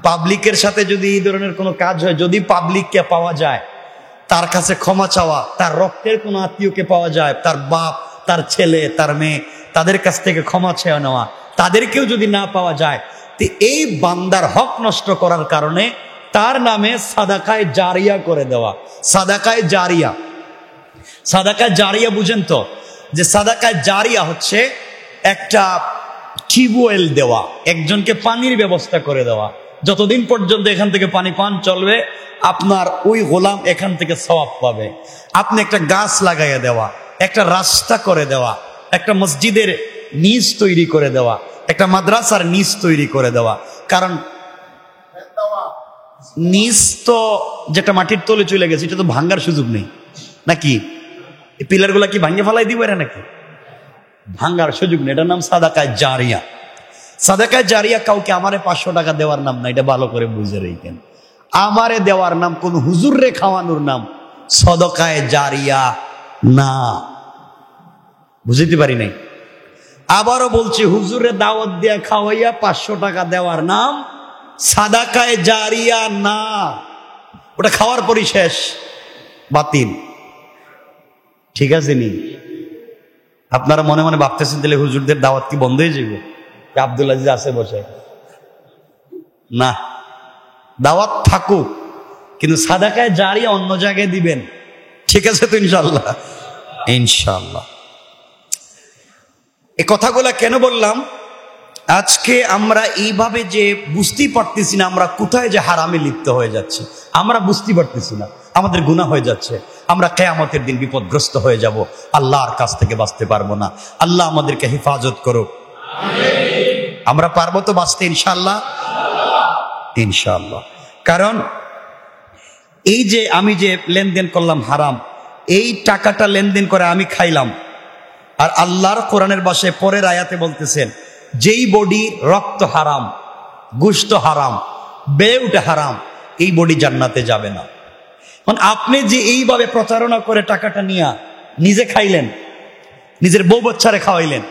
পাবলিকের সাথে যদি এই ধরনের কোনো কাজ হয়, যদি পাবলিককে পাওয়া যায়, তার কাছে ক্ষমা চাওয়া, তার রক্তের কোনো আত্মীয়কে পাওয়া যায়, তার বাপ, তার ছেলে, তার মেয়ে, তাদের কাছ থেকে ক্ষমা চেয়ে নেওয়া, তাদেরকেও যদি না পাওয়া যায়, তো এই বান্দার হক নষ্ট করার কারণে তার নামে সাদাকায়ে জারিয়া করে দেওয়া। সাদাকায়ে জারিয়া, সাদাকায়ে জারিয়া বুঝেন তো? যে সাদাকায়ে জারিয়া হচ্ছে একটা টিউবওয়েল দেওয়া, একজনকে পানির ব্যবস্থা করে দেওয়া, যতদিন পর্যন্ত এখান থেকে পানি পান চলবে আপনার ওই গোলাম এখান থেকে সওয়াব পাবে। আপনি একটা গাছ লাগাইয়া দেওয়া, একটা রাস্তা করে দেওয়া, একটা মসজিদের নিচ তৈরি করে দেওয়া, একটা মাদ্রাসার নিচ তৈরি করে দেওয়া। কারণ নিচ তো যেটা মাটির তলে চলে গেছে, এটা তো ভাঙ্গার সুযোগ নেই নাকি? এই পিলার গুলা কি ভাঙ্গে ফেলাই দিবে নাকি? ভাঙ্গার সুযোগ নেই। এটার নাম সাদাকায়ে জারিয়া। সাদাকায়ে জারিয়া কাউকে আমারে 500 টাকা দেওয়ার নাম না, এটা ভালো করে বুঝে রেখেন। আমারে দেওয়ার নাম, কোন হুজুররে খাওয়ানোর নাম সাদাকায়ে জারিয়া না। বুঝতে পারি নাই? আবারও বলছি, হুজুরে দাওয়াত দিয়া খাওয়াইয়া 500 টাকা দেওয়ার নাম সাদাকায়ে জারিয়া না। ওটা খাওয়ার পরই শেষ, বাতিল। ঠিক আছে নি? আপনারা মনে মনে ভাবতেছেন তাহলে হুজুরদের দাওয়াত কি বন্ধ হয়ে যাবে? আব্দুল আজিজ আছে বসে না, দাওয়াত থাকুক, কিন্তু সাদাকায়ে জারিয়া অন্য জায়গায় দিবেন। ঠিক আছে তো ইনশাআল্লাহ? ইনশাআল্লাহ। এই কথাগুলা কেন বললাম? আজকে আমরা এইভাবে যে বুঝতেই পারতেছি না আমরা কোথায় যে হারামে লিপ্ত হয়ে যাচ্ছে, আমরা বুঝতেই পারতেছি না, আমাদের গুনাহ হয়ে যাচ্ছে, আমরা কিয়ামতের দিন বিপদগ্রস্ত হয়ে যাব, আল্লাহর কাছ থেকে বাঁচতে পারবো না। আল্লাহ আমাদেরকে হেফাজত করুক। আমরা পারবো তো বাঁচতে ইনশাআল্লাহ? ইনশাআল্লাহ। কারণ এই যে আমি যে লেনদেন করলাম হারাম, এই টাকাটা লেনদেন করে আমি খাইলাম, আর আল্লাহর কোরআনের ভাষায় পরের আয়াতে বলতেছেন, যেই বডি রক্ত হারাম, গোশত হারাম, বেউটা হারাম, এই বডি জান্নাতে যাবে না। মানে আপনি যে এইভাবে প্রতারণা করে টাকাটা নিয়ে নিজে খাইলেন, নিজের বউ বাচ্চারে খাওয়াইলেন,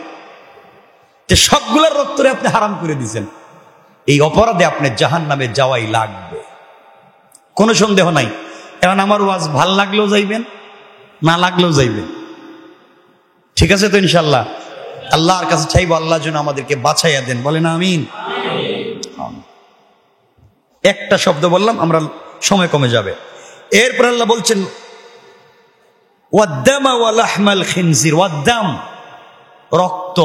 যে সবগুলোর রক্তরে আপনি হারাম করে দিয়েছেন, এই অপরাধে আপনি জাহান্নামে যাওয়াই লাগবে, কোনো সন্দেহ নাই। এখন আমার ওয়াজ ভাল লাগলেও যাইবেন, না লাগলেও যাইবেন। ঠিক আছে তো ইনশাআল্লাহ? আল্লাহর কাছে চাইবো আল্লাহ যেন আমাদেরকে বাঁচাইয়া দেন, বলেন আমিন। একটা শব্দ বললাম, আমরা সময় কমে যাবে। এরপর আল্লাহ বলছেন ওয়াদ্দাম ওয়া লাহমাল খিনজির। ওয়াদ্দাম রক্ত,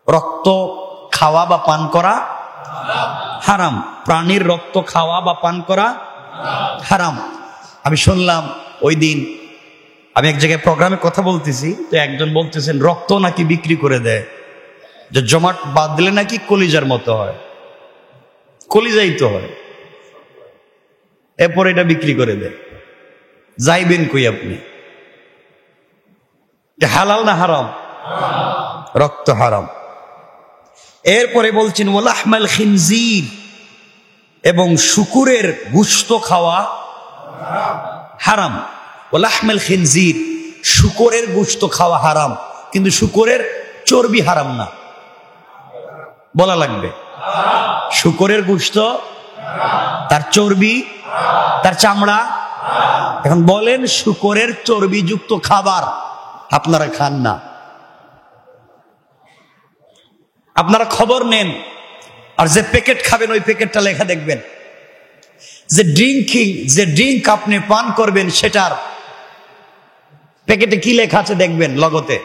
রক্ত খাওয়া বা পান করা হারাম। প্রাণীর রক্ত খাওয়া বা পান করা হারাম। আমি শুনলাম ওই দিন আমি এক জায়গায় প্রোগ্রামে কথা বলতেছি, তো একজন বলতেছেন রক্ত নাকি বিক্রি করে দেয়, যে জমাট বাদ দিলে নাকি কলিজার মতো হয়, কলিজাই তো হয়, এরপর এটা বিক্রি করে দেয়। যাইবেন কই আপনি? হালাল না হারাম? রক্ত হারাম। এরপরে বলছেন ওয়ালাহমাল খিনজির, এবং শুকুরের গোশত খাওয়া হারাম। ওয়ালাহমাল খিনজির, শুকরের গোশত খাওয়া হারাম, কিন্তু শুকরের চর্বি হারাম না, বলা লাগবে। শুকরের গোশত, তার চর্বি, তার চামড়া। এখন বলেন শুকরের চর্বিযুক্ত খাবার আপনারা খান না, আপনারা খবর নেন, আর যে প্যাকেট খাবেন ওই প্যাকেটটা লেখা দেখবেন যে ড্রিঙ্ক আপনি পান করবেন সেটার প্যাকেটে কি লেখা আছে দেখবেন লগতে।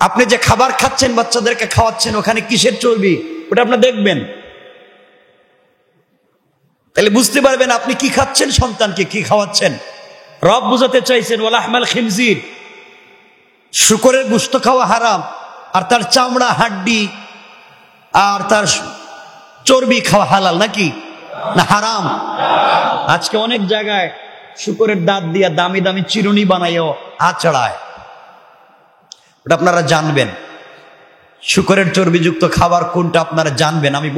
আপনি যে খাবার খাচ্ছেন, বাচ্চাদেরকে খাওয়াচ্ছেন, ওখানে কিসের চর্বি ওটা আপনি দেখবেন। তাহলে বুঝতে পারবেন আপনি কি খাচ্ছেন, সন্তানকে কি খাওয়াচ্ছেন। রব বুঝাতে চাইছেন ওয়ালাহমাল খিনজির, শূকরের গোশত খাওয়া হারাম, আর তার চামড়া, হাড্ডি আর তার চর্বি খাওয়া হালাল নাকি না হারাম? আজকে অনেক জায়গায় শূকরের দাঁত দিয়া দামি দামি চিরুনি বানাইও আচড়ায়, ওটা আপনারা জানবেন। শূকরের চর্বিযুক্ত খাবার কোনটা আপনারা জানবেন, আমি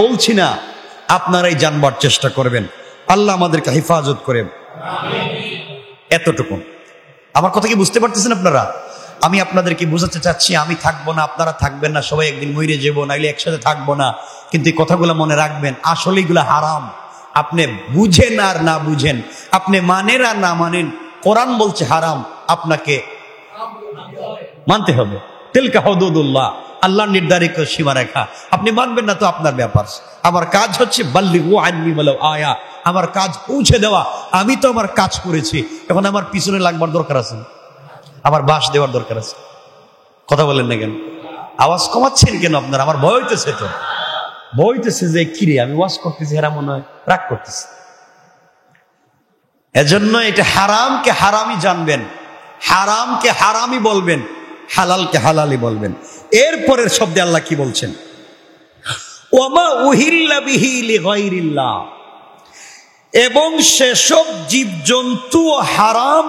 বলছি না, আপনারাই জানবার চেষ্টা করবেন। আল্লাহ আমাদেরকে হেফাজত করেন। এতটুকু আমার কথা কি বুঝতে পারতেছেন আপনারা? আমি আপনাদেরকে বুঝাতে চাচ্ছি, আমি থাকবো না, আপনারা থাকবেন না, সবাই একদিন মরে যাবো, নাইলে একসাথে থাকবো না। কিন্তু এই কথাগুলো মনে রাখবেন, আসলে এগুলো হারাম। আপনি বুঝেন আর না বুঝেন, আপনি মানেন আর না মানেন, কোরআন বলছে হারাম, আপনাকে মানতে হবে। তিলকা হুদুদুল্লাহ, আল্লাহর নির্ধারিত সীমারেখা। আপনি মানবেন না তো আপনার ব্যাপার। আমার কাজ হচ্ছে বাল্লিগু আন্নী ওয়ালাউ আয়া, আমার কাজ পৌঁছে দেওয়া। আমি তো আমার কাজ করেছি, এখন আমার পিছনে লাগবার দরকার আছে, আমার বাস দেওয়ার দরকার আছে। কথা বলেন না কেন? আওয়াজ কমাচ্ছেন কেন আপনারা? আমার ভয় হইতেছে, তো ভয় হইতেছে যে কিরে আমি ওয়াজ করতেছি, এরা মনে হয় রাগ করতেছে। এজন্য এটা হারামকে হারামই জানবেন, হারামকে হারামই বলবেন, হালালকে হালালই বলবেন। এরপরের শব্দে আল্লাহ কি বলছেন? ওয়ামা উহিল্লা বিহি লিগাইরিল্লাহ, এবং সেসব জীবজন্তু হারাম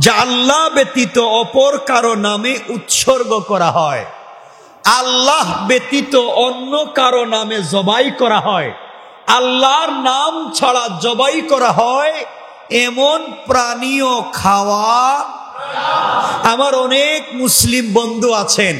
যা আল্লাহ ব্যতীত অপর কারো নামে উৎসর্গ করা হয়, আল্লাহ ব্যতীত অন্য কারো নামে জবাই করা হয়, আল্লাহর নাম ছাড়া জবাই করা হয়, এমন প্রাণীও খাওয়া। আমার অনেক মুসলিম বন্ধু আছেন,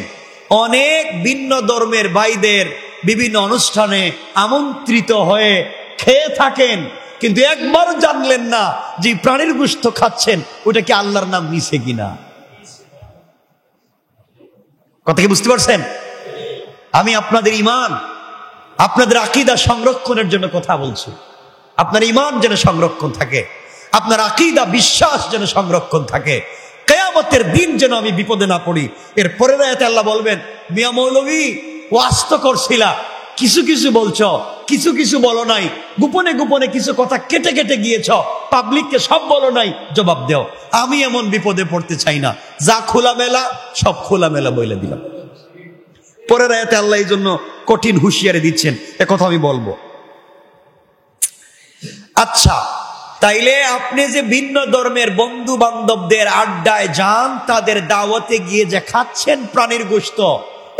অনেক ভিন্ন ধর্মের ভাইদের বিভিন্ন অনুষ্ঠানে আমন্ত্রিত হয়ে খেয়ে থাকেন, কিন্তু একবার জানলেন না যে প্রাণীর গোশত খাচ্ছেন ওটা কি আল্লাহর নাম নিছে কিনা। কথা কি বুঝতে পারছেন? আমি আপনাদের ঈমান, আপনাদের আকীদা সংরক্ষণের জন্য কথা বলছি। আপনার ঈমান যেন সংরক্ষণ থাকে, আপনার আকীদা বিশ্বাস যেন সংরক্ষণ থাকে, কিয়ামতের দিন যেন আমি বিপদে না পড়ি। এর পরের আয়াতে আল্লাহ বলবেন, মিয়া মৌলভী ওয়াজ তো করছিলা, কিছু কিছু বলছো, কিছু কিছু বলো নাই, গোপনে গোপনে কিছু কথা কেটে কেটে গিয়েছ, পাবলিককে সব বলো নাই, জবাব দেও। আমি এমন বিপদে পড়তে চাই না, যা খোলামেলা সব খোলামেলা বলে দিলাম। পরের আয়াতে আল্লাহ এই জন্য কঠিন হুঁশিয়ারি দিচ্ছেন, এ কথা আমি বলবো। আচ্ছা, তাইলে আপনি যে ভিন্ন ধর্মের বন্ধু বান্ধবদের আড্ডায় যান, তাদের দাওয়াতে গিয়ে যে খাচ্ছেন প্রাণীর গোশত,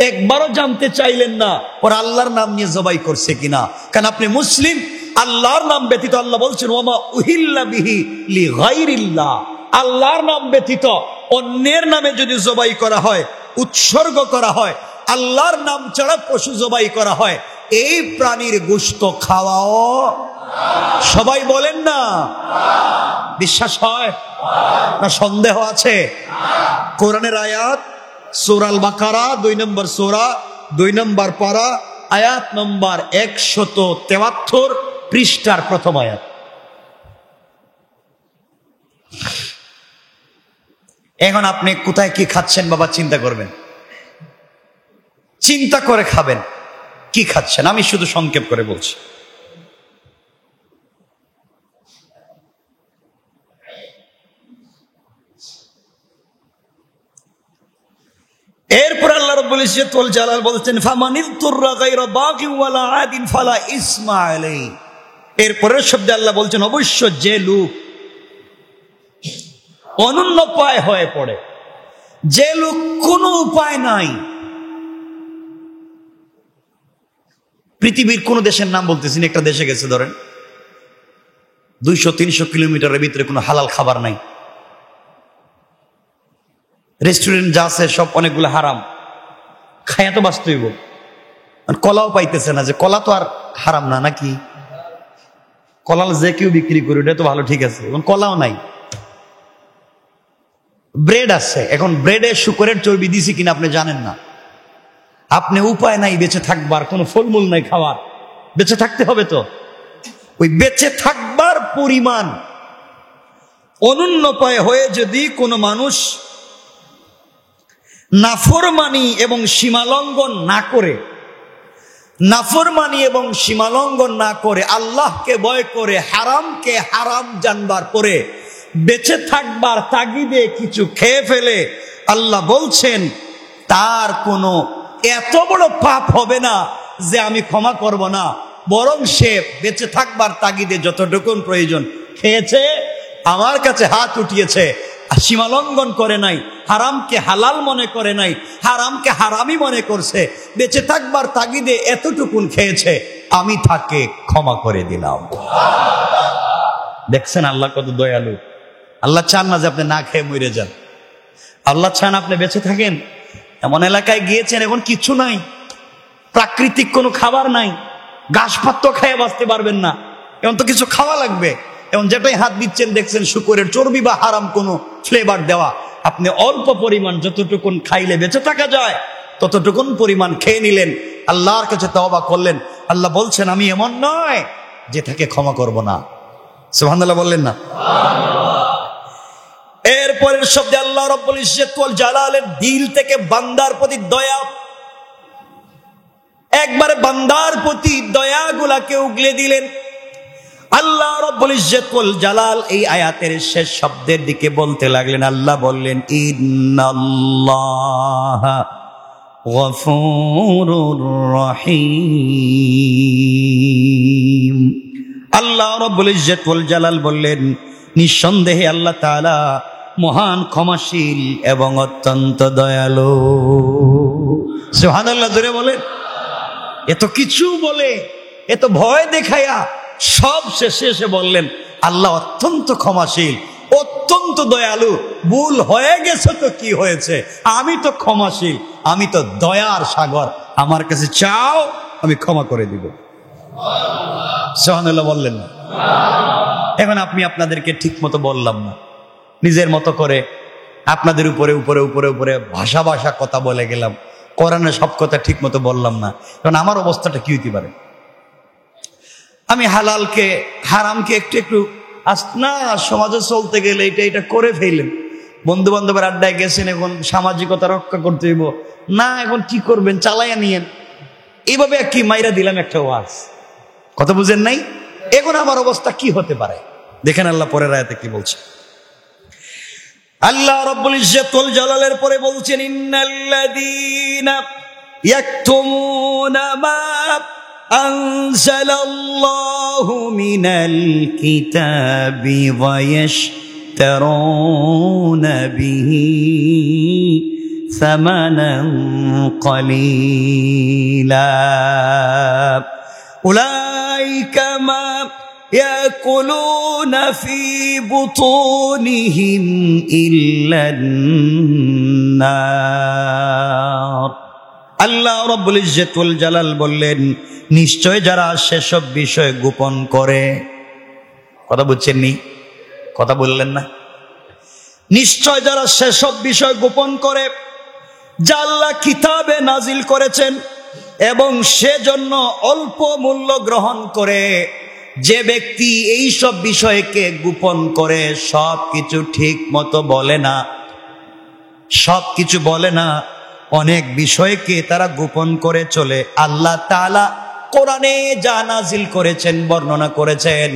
একবারও জানতে চাইলেন না ওর আল্লাহর নাম নিয়ে জবাই করছে কিনা? কারণ আপনি মুসলিম, আল্লাহর নাম ব্যতীত, আল্লাহ বলছেন ওয়ামা উহিল্লা বিহি লিগাইরিল্লাহ, আল্লাহর নাম ব্যতীত অন্যের নামে যদি জবাই করা হয়, উৎসর্গ করা হয়, আল্লাহর নাম ছাড়া পশু জবাই করা হয়, এই প্রাণীর গোশত খাওয়াও। সবাই বলেন না? বিশ্বাস হয় না সন্দেহ আছে? কোরআনের আয়াত সূরা আল বাকারা 2 নম্বর সূরা 2 নম্বর পারা আয়াত নম্বর 173 পৃষ্ঠার প্রথম আয়াত। এখন আপনি কোথায় কি খাচ্ছেন বাবা চিন্তা করবেন, চিন্তা করে খাবেন কি খাচ্ছেন। আমি শুধু সংক্ষেপ করে বলছি। এরপর আল্লাহ রাব্বুল ইজ্জত ওয়াল জালাল বলছেন ফামানিল তুররা গায়রা বাগি ওয়ালা আদিন ফালা ইসমা আলাইহি। এরপরের শব্দে আল্লাহ বলছেন অবশ্য যে লোক অনন্য উপায় হয়ে পড়ে, যে লোক কোনো উপায় নাই, পৃথিবীর কোন দেশের নাম বলতেছি না, একটা দেশে গেছে ধরেন 200-300 কিলোমিটারের ভিতরে কোনো হালাল খাবার নাই, রেস্টুরেন্ট যা আছে সব অনেকগুলো হারাম, খায়া তো বাঁচতে হইব, কলাও পাইতেছে না, যে কলা তো আর হারাম না নাকি, কলা যে কেউ বিক্রি করে ওটা তো ভালো, ঠিক আছে, এখন কলাও নাই। ব্রেড আছে, এখন ব্রেডে শুকরের চর্বি দিছি কিনা আপনি জানেন না, আপনি উপায় নাই বেঁচে থাকবার, কোনো ফলমূল নাই খাওয়ার, বেঁচে থাকতে হবে তো। ওই বেঁচে থাকবার পরিমাণ অনুন্নপায় হয়ে যদি কোনো মানুষ নাফরমানি এবং সীমালঙ্ঘন না করে, নাফরমানি এবং সীমালঙ্ঘন না করে, আল্লাহকে ভয় করে, হারামকে হারাম জানবার পরে বেঁচে থাকবার তাগিদে কিছু খেয়ে ফেলে, আল্লাহ বলছেন তার কোনো এত বড় পাপ হবে না যে আমি ক্ষমা করব না, বরং সে বেঁচে থাকবার তাগিদে যতটুকুন প্রয়োজন খেয়েছে, আমার কাছে হাত উঠিয়েছে, সীমালঙ্ঘন করে নাই, হারামকে হালাল মনে করে নাই, হারামকে হারামই মনে করছে, বেঁচে থাকবার তাগিদে এতটুকুন খেয়েছে, আমি তাকে ক্ষমা করে দিলাম। দেখছেন আল্লাহ কত দয়ালু। আল্লাহ চান না যে আপনি না খেয়ে মরে যান, আল্লাহ চান আপনি বেঁচে থাকেন। এমন এলাকায় গিয়েছেন এখন কিছু নাই, প্রাকৃতিক কোনো খাবার নাই, ঘাসপাত্র খেয়ে বাঁচতে পারবেন না, এখন তো কিছু খাওয়া লাগবে। এবং যেটাই হাত দিচ্ছেন দেখছেন শুকরের চর্বি বা হারাম কোনো ফ্লেভার দেওয়া। আপনি অল্প পরিমাণ যতটুকুন খাইলে বেঁচে থাকা যায় ততটুকুন পরিমাণ খেয়ে নিলেন, আল্লাহর কাছে তওবা করলেন। আল্লাহ বলছেন আমি এমন নয় যে তাকে ক্ষমা করব না। সুবহানাল্লাহ বললেন না? এরপরের শব্দে আল্লাহ রাব্বুল ইজ্জত ওয়াল জালালের দিল থেকে বান্দার প্রতি দয়া, একবারে বান্দার প্রতি দয়াগুলাকে উগলে দিলেন। আল্লাহ রাব্বুল ইজ্জত ওয়াল জালাল এই আয়াতের শেষ শব্দের দিকে বলতে লাগলেন, আল্লাহ বললেন ইন্নাল্লাহা গফুরুর রহিম। আল্লাহ রাব্বুল ইজ্জত ওয়াল জালাল বললেন নিঃসন্দেহে আল্লাহ তাআলা মহান ক্ষমাশীল এবং অত্যন্ত দয়ালু। সুবহানাল্লাহ জোরে বলেন। এত কিছু বলে, এত ভয় দেখায়া সব শেষে এসে বললেন আল্লাহ অত্যন্ত ক্ষমাশীল, অত্যন্ত দয়ালু। ভুল হয়ে গেছে তো কি হয়েছে, আমি তো ক্ষমাশীল, আমি তো দয়ার সাগর, আমার কাছে চাও আমি ক্ষমা করে দিব। সুবহানাল্লাহ বললেন না? এখন আপনি আপনাদেরকে ঠিক মতো বললাম না, নিজের মতো করে আপনাদের উপরে উপরে উপরে উপরে ভাষা ভাষা কথা বলে গেলাম, কোরআনে সব কথা ঠিক মতো বললাম না। কারণ আমার অবস্থাটা কি হইতে পারে, আমি হালালকে হারামকে একটু একটু না সমাজে চলতে গেলে এটা করে ফেলেন, বন্ধু বান্ধবের আড্ডায় গেছেন, এখন সামাজিকতা রক্ষা করতে হইব না, এখন কি করবেন চালাইয়া নিয়েন, এইভাবে কি মাইরা দিলাম একটা ওয়াজ, কথা বুঝেন নাই? এখন আমার অবস্থা কি হতে পারে দেখেন আল্লাহ পরের আয়াতে কি বলছে। আল্লাহ রাব্বুল ইজ্জত ওয়াল জালালের পরে বলছেন ইন্নাল্লাযীনা ইয়াকতুমুনা মা আনজালাল্লাহু মিনাল কিতাবি ওয়া ইয়াশতারুনা বিহি সামানান কলিলা উলাইকা মা يأكلون في بطونهم إلا النار। আল্লাহ রাব্বুল ইজ্জত ওয়াল জালাল বললেন নিশ্চয় যারা সেসব বিষয় গোপন করে, কথা বুঝছেন নি? কথা বললেন না? নিশ্চয় যারা সেসব বিষয় গোপন করে যা আল্লাহ কিতাবে নাজিল করেছেন এবং সেজন্য অল্প মূল্য গ্রহণ করে, যে ব্যক্তি এই সব বিষয়কে গোপন করে, সব কিছু ঠিক মতো বলে না, সব কিছু বলে না, অনেক বিষয়কে তারা গোপন করে চলে, আল্লাহ তাআলা কোরআনে যা নাজিল করেছেন বর্ণনা করেছেন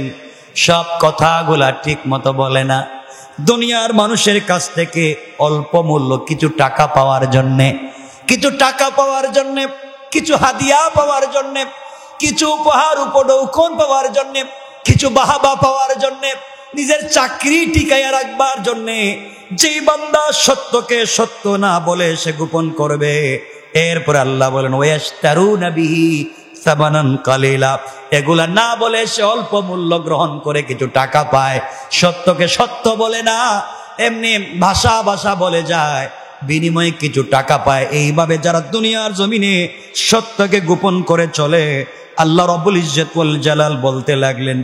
সব কথাগুলা ঠিক মতো বলে না, দুনিয়ার মানুষের কাছ থেকে অল্প মূল্য কিছু টাকা পাওয়ার জন্যে, কিছু টাকা পাওয়ার জন্যে, কিছু হাদিয়া পাওয়ার জন্যে, কিছু উপহার উপঢৌকন পাওয়ার জন্যে, কিছু বাহাবা পাওয়ার জন্যে, নিজের চাকরি টিকাইয়া রাখবার জন্যে যে বান্দা সত্যকে সত্য না বলে সে গোপন করবে, এরপর আল্লাহ বলেন ওয়াশতারুনা বিহি সামানান কালিলা, এগুলা না বলে সে অল্প মূল্য গ্রহণ করে কিছু টাকা পায়, সত্যকে সত্য বলে না, এমনি ভাষা ভাষা বলে যায়, বিনিময়ে কিছু টাকা পায়। এইভাবে যারা দুনিয়ার জমিনে সত্যকে গোপন করে চলে, আল্লাহ রাব্বুল ইজ্জত ওয়াল জালাল বলতে লাগলেন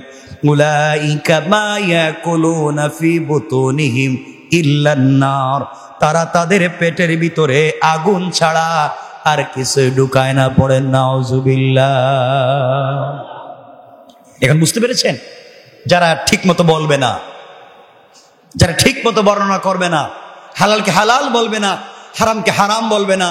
উলাইকা মা ইয়াকুলুনা ফি বুতুনিহিম ইল্লান নার, তারা তাদের পেটের ভিতরে আগুন ছাড়া আর কিছুই ঢুকায় না, পড়েন নাউজুবিল্লাহ। এখন বুঝতে পেরেছেন? যারা ঠিক মতো বলবে না, যারা ঠিক মতো বর্ণনা করবে না, হালালকে হালাল বলবে না, হারামকে হারাম বলবে না,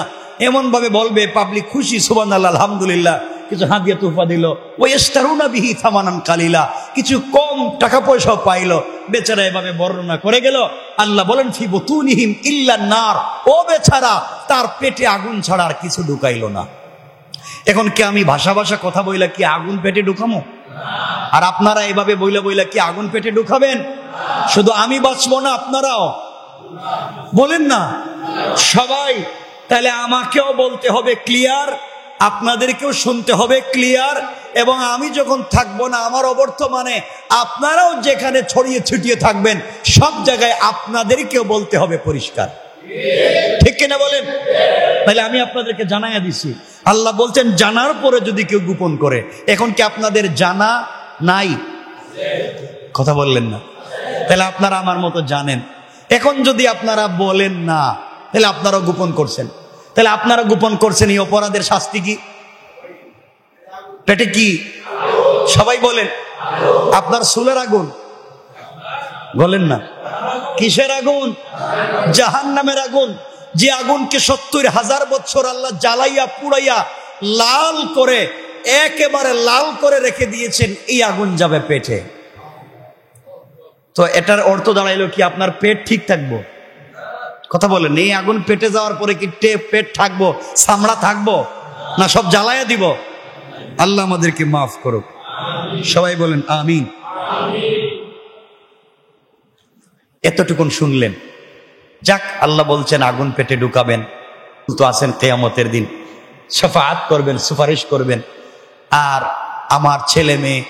এমন ভাবে বলবে পাবলিক খুশি, সুবহানাল্লাহ, আলহামদুলিল্লাহ, কিছু হাদিয়া তুফা দিল, ওয়াস্তারুনা বিহি সামানান কালিলা, কিছু কম টাকা পয়সা পাইলো, বেচারা এভাবে বর্ণনা করে গেল। আল্লাহ বলেন ফি বুতুনিহিম ইল্লা নার, ও বেচারা, তার পেটে আগুন ছাড়া আর কিছু ঢুকাইলো না। এখন কি আমি ভাষা ভাষা কথা বইলা কি আগুন পেটে ঢুকামো? আর আপনারা এভাবে বইলা বইলা কি আগুন পেটে ঢুকাবেন? শুধু আমি বাঁচবো না, আপনারাও বলেন না সবাই। তাহলে আমাকেও বলতে হবে ক্লিয়ার, আপনাদেরকেও শুনতে হবে ক্লিয়ার, এবং আমি যখন থাকবো না আমার অবর্তমানে আপনারাও যেখানে ছড়িয়ে ছিটিয়ে থাকবেন সব জায়গায় আপনাদেরকেও বলতে হবে পরিষ্কার, ঠিক কিনা বলেন? তাহলে আমি আপনাদেরকে জানাইয়া দিছি, আল্লাহ বলছেন জানার পরে যদি কেউ গোপন করে। এখন কি আপনাদের জানা নাই? কথা বললেন না। তাহলে আপনারা আমার মতো জানেন। এখন যদি আপনারা বলেন না, তাহলে আপনারাও গোপন করছেন। তাহলে আপনারা গোপন করছেন, এই অপরাধের শাস্তি কি? পেটে কি? সবাই বলেন। আপনার চুলের আগুন, বলেন না কিসের আগুন? জাহান্নামের আগুন। যে আগুনকে 70,000 বছর আল্লাহ জ্বালাইয়া পুড়াইয়া লাল করে, একেবারে লাল করে রেখে দিয়েছেন, এই আগুন যাবে পেটে। তো এটার অর্থ দাঁড়াইলো কি আপনার পেট ঠিক থাকবো? কথা বলেন। এই আগুন পেটে যাওয়ার পরে কি পেট থাকবো, চামড়া থাকবো, না সব জ্বালাইয়া দিব? আল্লাহ আমাদেরকে মাফ করুক। সবাই বলেন আমিন। এতটুকুন শুনলেন। যাক, আল্লাহ বলছেন আগুন পেটে ঢুকাবেন, তো আছেন কিয়ামতের দিন শাফাআত করবেন, সুপারিশ করবেন। আর আমার ছেলে মেয়ে,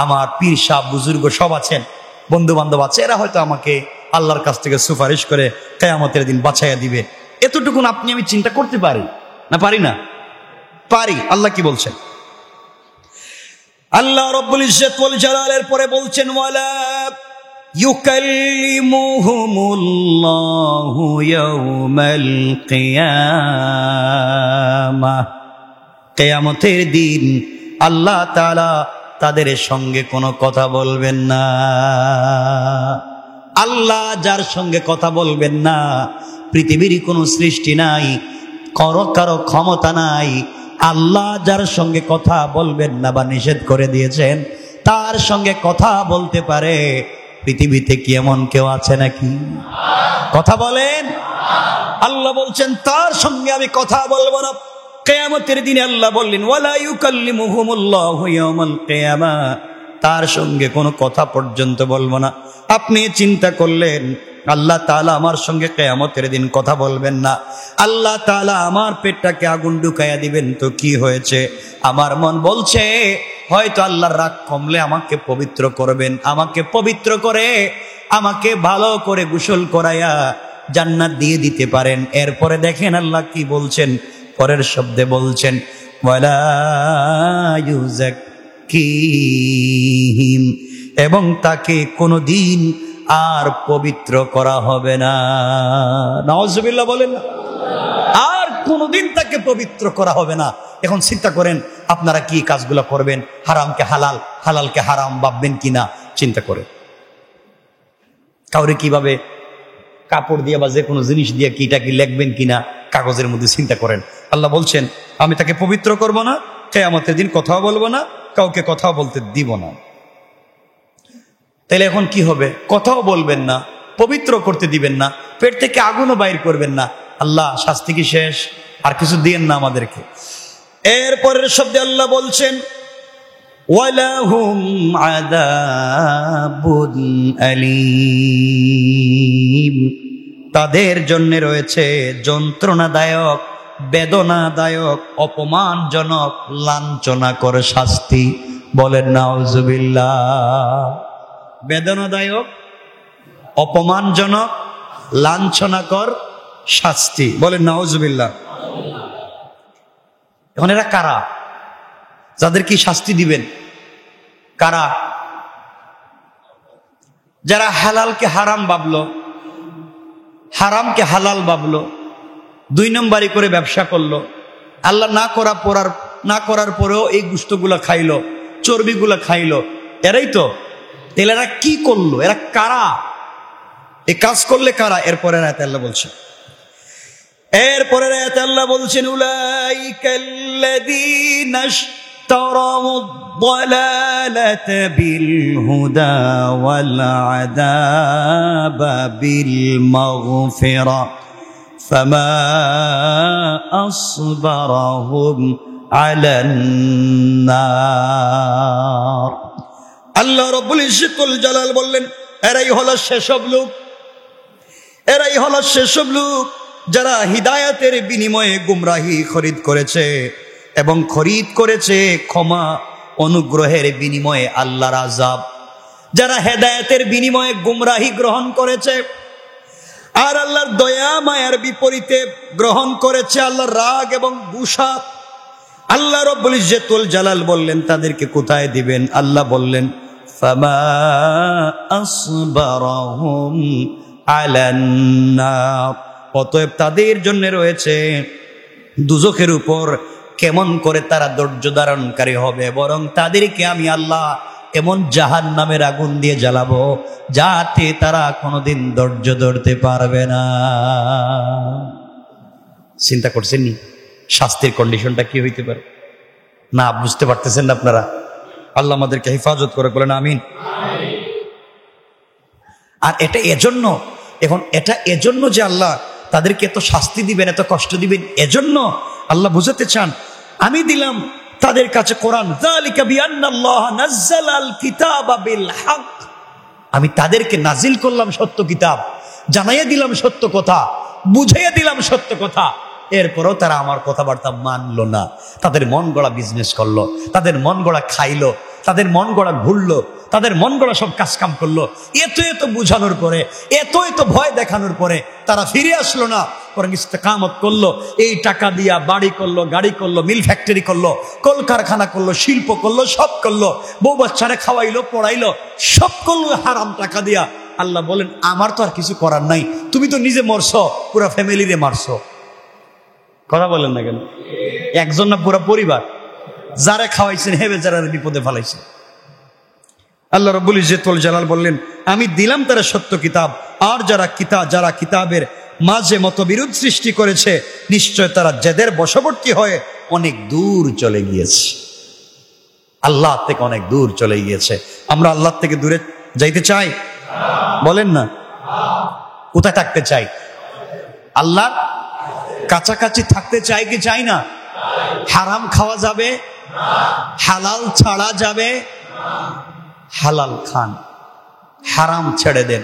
আমার পীর সাহেব, বুজুর্গ সব আছেন, বন্ধু বান্ধব আছে, এরা হয়তো আমাকে আল্লাহর কাছ থেকে সুপারিশ করে কিয়ামতের দিন বাঁচাইয়া দিবে। এতটুকুন আপনি আমি চিন্তা করতে পারি না? পারি না? পারি। আল্লাহ কি বলছেন? আল্লাহ রাব্বুল ইজ্জত ওয়াল জালালের পরে বলছেন ওয়ালা ইউকাল্লিমুহুমুল্লাহু ইয়াওমাল কিয়ামাহ, কিয়ামতের দিন আল্লাহ তাআলা তাদের সঙ্গে কোনো কথা বলবেন না। আল্লাহ যার সঙ্গে কথা বলবেন না, পৃথিবীর কোনো সৃষ্টি নাই, কারো ক্ষমতা নাই। আল্লাহ যার সঙ্গে কথা বলবেন না বা নিষেধ করে দিয়েছেন, তার সঙ্গে কথা বলতে পারে পৃথিবীতে কি এমন কেউ আছে নাকি? কথা বলেন। আল্লাহ বলছেন তার সঙ্গে আমি কথা বলবো না। কিয়ামতের দিনে আল্লাহ বললেন ওয়ালা ইউকাল্লিমুহুমুল্লাহু ইয়াওমাল কিয়ামাহ, তার সঙ্গে কোনো কথা পর্যন্ত বলবো না। আপনি চিন্তা করলেন আল্লাহ তাআলা আমার সঙ্গে কিয়ামতের দিন কথা বলবেন না, আল্লাহ তাআলা আমার পেটটাকে আগুন ঢুকাইয়া দিবেন, তো কি হয়েছে? আমার মন বলছে হয়তো আল্লাহর রাগ কমলে আমাকে পবিত্র করবেন, আমাকে পবিত্র করে আমাকে ভালো করে গোসল করাইয়া জান্নাত দিয়ে দিতে পারেন। এরপরে দেখেন আল্লাহ কি বলছেন, পরের শব্দে বলছেন ওয়ালা ইউযাক্কিহিম, এবং তাকে কোনোদিন আর পবিত্র করা হবে না। নাউজুবিল্লাহ বলেন না। আর কোনোদিন তাকে পবিত্র করা হবে না। এখন চিন্তা করেন আপনারা কি কাজগুলো করবেন, হারামকে হালাল, হালালকে হারাম ভাববেন কিনা চিন্তা করেন। কাউরে কিভাবে কাপড় দিয়ে বা যে কোনো জিনিস দিয়ে কিটা কি লিখবেন কিনা কাগজের মধ্যে চিন্তা করেন। আল্লাহ বলছেন আমি তাকে পবিত্র করব না, কিয়ামতের দিন কথাও বলবো না, কাউকে কথাও বলতে দিব না। তাহলে এখন কি হবে? কথাও বলবেন না, পবিত্র করতে দিবেন না, পেট থেকে আগুনও বাইর করবেন না। আল্লাহ শাস্তি কি শেষ? আর কিছু দিয়েন না আমাদেরকে। এরপরের শব্দে আল্লাহ বলছেন ওয়ালাহুম আযাবুন আলীম, তাদের জন্য রয়েছে যন্ত্রণাদায়ক, বেদনাদায়ক, অপমানজনক, লাঞ্ছনাকর শাস্তি। বলেন নাউজুবিল্লাহ। বেদনাদায়ক, অপমানজনক, লাঞ্ছনাকর শাস্তি। বলেন নাউজুবিল্লাহ। এখন এরা কারা? যাদের কি শাস্তি দিবেন কারা? যারা হালালকে হারাম ভাবলো, হারামকে হালাল ভাবলো, 2 নম্বরই করে ব্যবসা করলো, আল্লাহ না করার পরেও এই গোশতগুলা খাইলো, চর্বিগুলা খাইলো, এরাই তো। তাহলে এরা কি করলো? এরা কারা? এই কাজ করলে কারা? এরপরে আয়াতে আল্লাহ বলছেন উলাইকাল্লাযীনা ইশতারাউদ-দালালাতা বিল-হুদা ওয়াল-আযাবা বিল-মাগফিরা ফামা আসবারাহুম আলান-নার। আল্লাহ রাব্বুল ইজ্জতুল জালাল বললেন, এরাই হলো সেসব লোক যারা হিদায়াতের বিনিময়ে গুমরাহি খরিদ করেছে এবং খরিদ করেছে ক্ষমা অনুগ্রহের বিনিময়ে আল্লাহর আযাব। যারা হেদায়েতের বিনিময়ে গুমরাহি গ্রহণ করেছে আর আল্লাহর দয়া মায়ার বিপরীতে গ্রহণ করেছে আল্লাহর রাগ এবং গুসা, আল্লাহ রাব্বুল ইজ্জতুল জালাল বললেন তাদেরকে কোথায় দিবেন? আল্লাহ বললেন ফামা আসবারাহুম আলান-নার। অতএব তাদের জন্য রয়েছে দুজখের উপর কেমন করে তারা ধৈর্য ধারণকারী হবে, বরং তাদেরকে আমি আল্লাহ এমন জাহান্নামের আগুন দিয়ে জ্বালাবো যাতে তারা কোনোদিন ধৈর্য ধরতে পারবে না। চিন্তা করছেন নি শাস্তির কন্ডিশনটা কি হইতে পারে? না বুঝতে পারতেছেন না আপনারা? আল্লাহ আমাদেরকে হেফাজত করে, বলেন আমিন। আর এটা এজন্য যে আল্লাহ তাদেরকে এত শাস্তি দিবেন, এত কষ্ট দিবেন, এজন্য আল্লাহ বুঝাতে চান আমি দিলাম তাদের কাছে কোরআন, যালিকা বিআন্নাল্লাহা নাযালাল কিতাবা বিল হক। আমি তাদেরকে নাজিল করলাম সত্য কিতাব, জানাইয়া দিলাম সত্য কথা, বুঝাইয়া দিলাম সত্য কথা। এরপরও তারা আমার কথাবার্তা মানলো না। তাদের মন গড়া বিজনেস করলো, তাদের মন গড়া খাইলো, তাদের মন গড়া ঘুরলো, তাদের মন গড়া সব কাজকাম করলো। এত বুঝানোর পরে, এত ভয় দেখানোর পরে তারা ফিরে আসলো না, বরং ইস্তেকামত করলো। এই টাকা দিয়া বাড়ি করলো, গাড়ি করলো, মিল ফ্যাক্টরি করলো, কলকারখানা করলো, শিল্প করলো, সব করলো, বউ বাচ্চারে খাওয়াইলো, পড়াইলো, সব করলো হারাম টাকা দিয়া। আল্লাহ বলেন আমার তো আর কিছু করার নাই, তুমি তো নিজে মরছো, পুরা ফ্যামিলিরে মারছো। কথা বলেন না কেন? একজন না পুরা পরিবার, যারা খাওয়াইছেন হেবে যারা বিপদে ফেলাইছেন। আল্লাহ রাব্বুল ইজ্জতুল জালাল বললেন আমি দিলাম তারা সত্য কিতাব, আর যারা কিতাবের মাঝে মতবিরোধ সৃষ্টি করেছে নিশ্চয় তারা জেদের বশবর্তী হয়ে অনেক দূর চলে গিয়েছে, আল্লাহ থেকে অনেক দূর চলে গিয়েছে। আমরা আল্লাহ থেকে দূরে যাইতে চাই? বলেন না। কোথায় থাকতে চাই? আল্লাহর কাছাকাছি থাকতে চাই কি চাই না? হারাম খাওয়া যাবে, হালাল ছাড়া যাবে। হালাল খান, হারাম ছেড়ে দেন।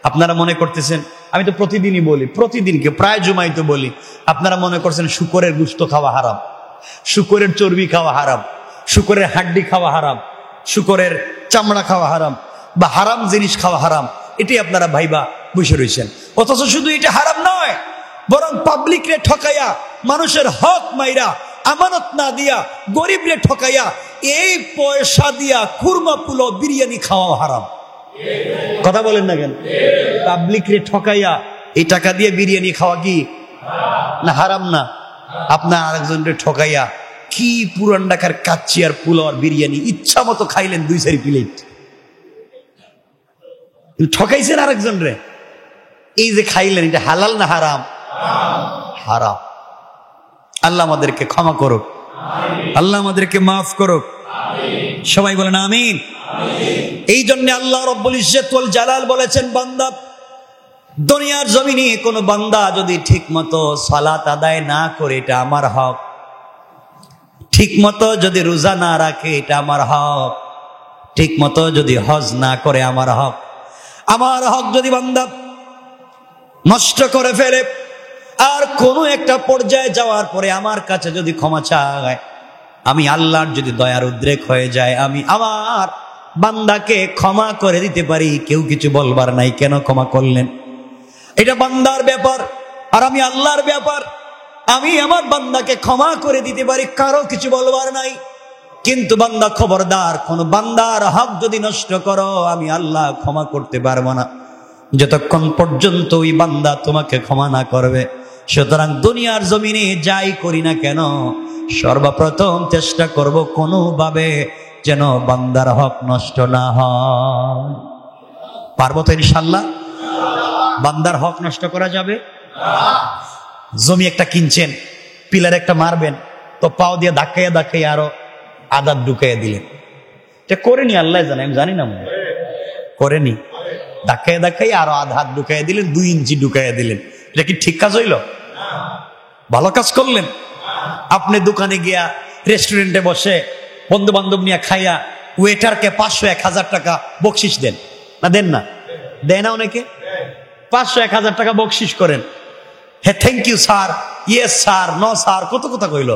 আপনারা মনে করতেছেন, আমি তো প্রতিদিনই বলি, প্রতিদিনকে প্রায় জুমাই তো বলি, আপনারা মনে করছেন শুকরের গোশত খাওয়া হারাম, শুকরের চর্বি খাওয়া হারাম, শুকরের হাড্ডি খাওয়া হারাম, শুকরের চামড়া খাওয়া হারাম, বা হারাম জিনিস খাওয়া হারাম। এটি আপনারা ভাইবা বসে রয়েছেন। অথচ শুধু এটা হারাম নয়, বরং পাবলিক রে ঠকাইয়া, মানুষের হক মাইরা, আমানত না দিয়া গরিব রে ঠকাইয়া এই পয়সা দিয়া কুরমা পুলাও বিরিয়ানি খাওয়া হারাম। কথা বলেন না কেন? পাবলিক রে ঠকাইয়া এই টাকা দিয়ে বিরিয়ানি খাওয়া কি না হারাম না? আপনার আরেকজন রে ঠকাইয়া কি পুরান ঢাকার কাচ্চি আর পোলাও আর বিরিয়ানি ইচ্ছা মতো খাইলেন 2-4 প্লেট, ঠকাইছেন আরেকজন রে। এই যে খাইলেন এটা হালাল না হারাম? হারাম। আল্লাহ আমাদেরকে ক্ষমা করুক, আল্লাহ আমাদেরকে মাফ করুক। সবাই বলেন আমিন। এই জন্য আল্লাহ রাব্বুল ইজ্জতুল জালাল বলেছেন, বান্দা, দুনিয়ার জমিনে কোনো বান্দা যদি ঠিক মতো সালাত আদায় না করে এটা আমার হক, ঠিক মতো যদি রোজা না রাখে এটা আমার হক, ঠিক মতো যদি হজ না করে আমার হক, আমার হক যদি বান্দা নষ্ট করে ফেলে আর কোনো একটা পর্যায়ে যাওয়ার পরে আমার কাছে যদি ক্ষমা চায়, আমি আল্লাহর যদি দয়ার উদ্রেক হয়ে যায়, আমি আমার বান্দাকে ক্ষমা করে দিতে পারি, কেউ কিছু বলবার নাই কেন ক্ষমা করলেন। এটা বান্দার ব্যাপার আর আমি আল্লাহর ব্যাপার। আমি আমার বান্দাকে ক্ষমা করে দিতে পারি, কারো কিছু বলবার নাই। কিন্তু বান্দা খবরদার, কোন বান্দার হক যদি নষ্ট করো আমি আল্লাহ ক্ষমা করতে পারবো না। যতক্ষণ পর্যন্ত ওই বান্দা তোমাকে ক্ষমা না করবে, সুতরাং দুনিয়ার জমিনে যাই করি না কেন, সর্বপ্রথম চেষ্টা করব কোনোভাবে যেন বান্দার হক নষ্ট না হয়। পারবো তো ইনশাল্লাহ? বান্দার হক নষ্ট করা যাবে? জমি একটা কিনছেন, পিলার একটা মারবেন, তো পাও দিয়ে ধাক্কাইয়া ধাক্কাইয়া আরো আদাত ঢুকাইয়া দিলেন। এটা করেনি, আল্লাহ জানে, আমি জানি না, মনে করেনি। ধাক্কাইয়া ধাক্কাইয়া আরো আধা হাত ঢুকাইয়া দিলেন, 2 ইঞ্চি ঢুকাইয়া দিলেন। এটা কি ঠিক কাজ হইল? ভালো কাজ করলেন? আপনি দোকানে গিয়া রেস্টুরেন্টে বসে বন্ধু বান্ধব নিয়ে খাইয়া ওয়েটারকে 500-1000 টাকা বকশিস দেন না? দেন না? দেয় না অনেকে? 500-1000 টাকা বকশিস করেন। হ্যাঁ, thank you sir, yes sir, no sir, কত কথা কইল।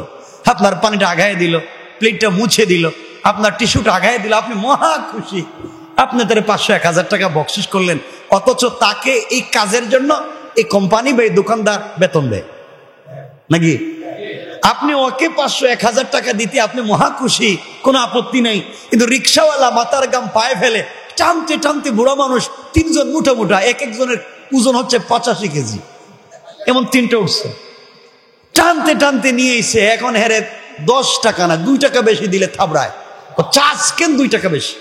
আপনার পানিটা আগায় দিল, প্লেটটা মুছে দিল, আপনার টিস্যুটা আগায় দিল, আপনি মহা খুশি। আপনি তার 500-1000 টাকা বকশিস করলেন, অথচ তাকে এই কাজের জন্য এই কোম্পানি বা এই দোকানদার বেতন দেয় নাকি? আপনি ওকে 500-1000 টাকা দিতে আপনি মহা খুশি, কোনো আপত্তি নাই। কিন্তু রিক্সাওয়ালা মাথার গাম পায়ে ফেলে টানতে টানতে, বুড়া মানুষ 3 জন মুঠা মুঠা, এক একজনের ওজন হচ্ছে 85 কেজি, এমন 3টে উঠছে, টানতে টানতে নিয়ে এসে এখন হেরে 10 টাকা না 2 টাকা বেশি দিলে থাবড়ায়, চার্জ কেন 2 টাকা বেশি?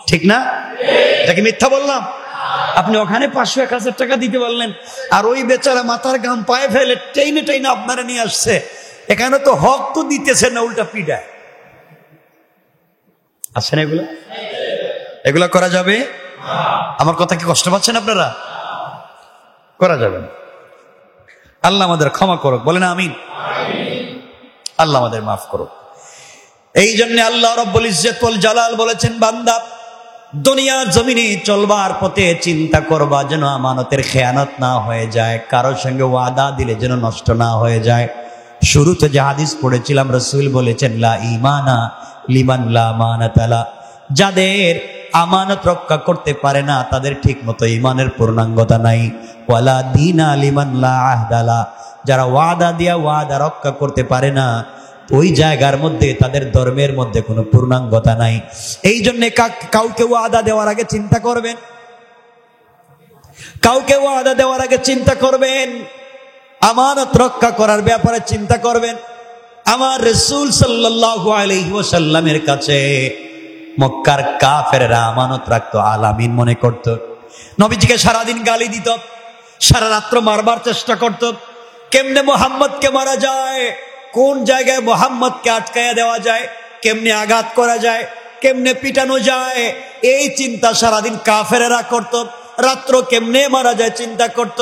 ঠিক না? এটা কি মিথ্যা বললাম? আপনি ওখানে 500-1000 টাকা দিতে বললেন, আর ওই বেচারা মাথার গাম পায়ে ফেলে টেইনে টেইনে আপনারা নিয়ে আসছে। এখানে তো হক তো দিতেছে না, উল্টা পিডায়। আসেন এগুলো? এগুলো করা যাবে? আমার কথা কি কষ্ট পাচ্ছেন আপনারা? করা যাবে না। আল্লাহ আমাদের ক্ষমা করুক, বলেন আমিন। আল্লাহ আমাদের মাফ করুক। এই জন্য আল্লাহ রাব্বুল ইজ্জত ওয়াল জালাল বলেছেন, বান্দা দুনিয়ার জমিনে চলবার পথে চিন্তা করবা যেন আমানতের খেয়ানত না হয়ে যায়, কারোর সঙ্গে ওয়াদা দিলে যেন নষ্ট না হয়ে যায়। শুরুতে যে হাদিস পড়েছিলাম, রাসূল বলেছেন, লা ঈমানা লিমান লা আমানাতা লা, যাদের আমানত রক্ষা করতে পারে না তাদের ঠিক মতো ঈমানের পূর্ণাঙ্গতা নাই। ওয়ালা দীনা লিমান লা আহদা লা, যারা ওয়াদা দিয়া ওয়াদা রক্ষা করতে পারে না, ওই জায়গার মধ্যে তাদের ধর্মের মধ্যে কোনো পূর্ণাঙ্গতা নাই। এই জন্য কাউকে ওয়াদা দেওয়ার আগে চিন্তা করবেন, কাউকে ওয়াদা দেওয়ার আগে চিন্তা করবেন, আমানত রক্ষা করার ব্যাপারে চিন্তা করবেন। আমার রাসূল সাল্লাল্লাহু আলাইহি ওয়াসাল্লামের কাছে মক্কার কাফেররা আমানত রাখতো, আলামিন মনে করত। নবীজিকে সারাদিন গালি দিত, সারা রাত্র মারবার চেষ্টা করত। কেমনে মুহাম্মদকে মারা যায়, কোন জায়গায় মুহাম্মদকে আটকায়া দেওয়া যায়, কেমনে আঘাত করা যায়, কেমনে পিটানো যায়, এই চিন্তা সারাদিন কাফেরেরা করত। রাত্র কেমনে মারা যায় চিন্তা করত।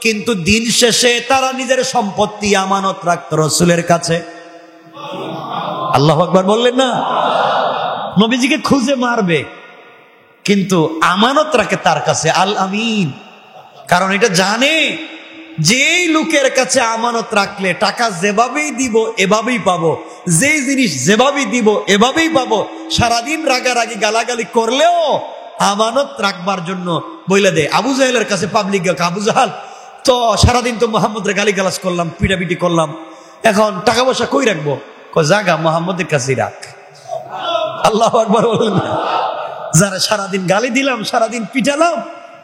কিন্তু দিন শেষে তারা নিজের সম্পত্তি আমানত রাখত রাসূলের কাছে। আল্লাহু আকবার বললেন না? নবীজিকে খুঁজে মারবে কিন্তু আমানত রাখে তার কাছে, আল আমিন। কারণ এটা জানে যেই লোকের কাছে আমানত রাখলে টাকা যেভাবেই দিব এভাবেই পাবো, যেই জিনিস যেভাবেই দিব এভাবেই পাবো। সারাদিন রাগারাগি গালাগালি করলেও আমানত রাখবার জন্য বইলা দেয়। আবু জাহেলের কাছে পাবলিক গেল, আবু জাহাল তো সারাদিন তো মোহাম্মদের গালি গালাজ করলাম, পিটাপিটি করলাম, এখন টাকা পয়সা কই রাখবো? জাগা মোহাম্মদের কাছেই রাখ। আল্লাহু আকবার বললেন না? যারা সারাদিন গালি দিলাম, সারাদিন পিটালাম,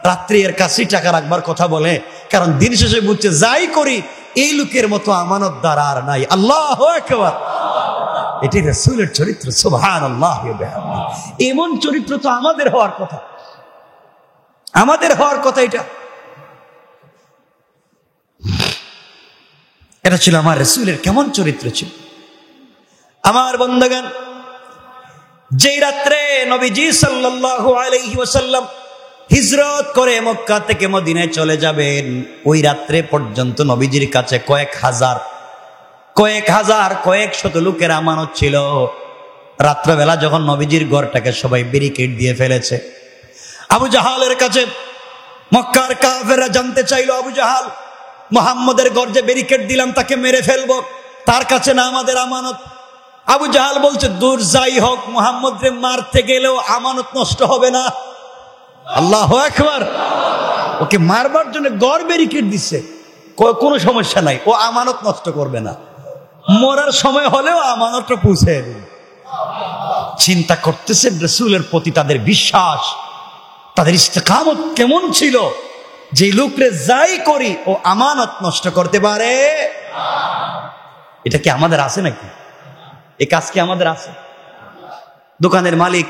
রাত্রি এর কাছেই টাকা রাখবার কথা বলে। কারণ দিন শেষে বুঝছে যাই করি এই লোকের মতো আমানতদার আর নাই। আল্লাহু আকবার। এটি রাসূলের চরিত্র, সুবহানাল্লাহ। এমন চরিত্র তো আমাদের হওয়ার কথা, আমাদের হওয়ার কথা। এটা ছিল আমার রাসূলের কেমন চরিত্র ছিল। আমার বন্ধুগণ, যেই রাত্রে নবীজি সাল্লাল্লাহু আলাইহি ওয়াসাল্লাম হিজরত করে মক্কা থেকে মদিনায় চলে যাবেন, ওই রাত্রে পর্যন্ত নবীজির কাছে কয়েক হাজার কয়েক শত লোকের আমানত ছিল। রাত্রবেলা যখন নবীজির ঘরটাকে সবাই ব্যারিকেড দিয়ে ফেলেছে, আবু জাহালের কাছে মক্কার কাফেররা জানতে চাইলো, আবু জাহাল, মুহাম্মদের ঘর যে ব্যারিকেড দিলাম তাকে মেরে ফেলবো, তার কাছে না আমাদের আমানত। আবু জাহাল বলছে, দূর যাই হোক, মুহাম্মদকে মারতে গেলেও আমানত নষ্ট হবে না। আল্লাহু আকবার। ওকে মারবার জন্য গড় ব্যারিকেড দিচ্ছে, কোনো সমস্যা নাই, ও আমানত নষ্ট করবে না, মরার সময় হলেও আমানতটা পৌঁছে দেবে। চিন্তা করতেছেন রাসূলের প্রতি তাদের বিশ্বাস, তাদের ইস্তেকামত কেমন ছিল। যে লোকরে যাই করি ও আমানত নষ্ট করতে পারে। এটা কি আমাদের আছে নাকি? এই কাজ কি আমাদের আছে? দোকানের মালিক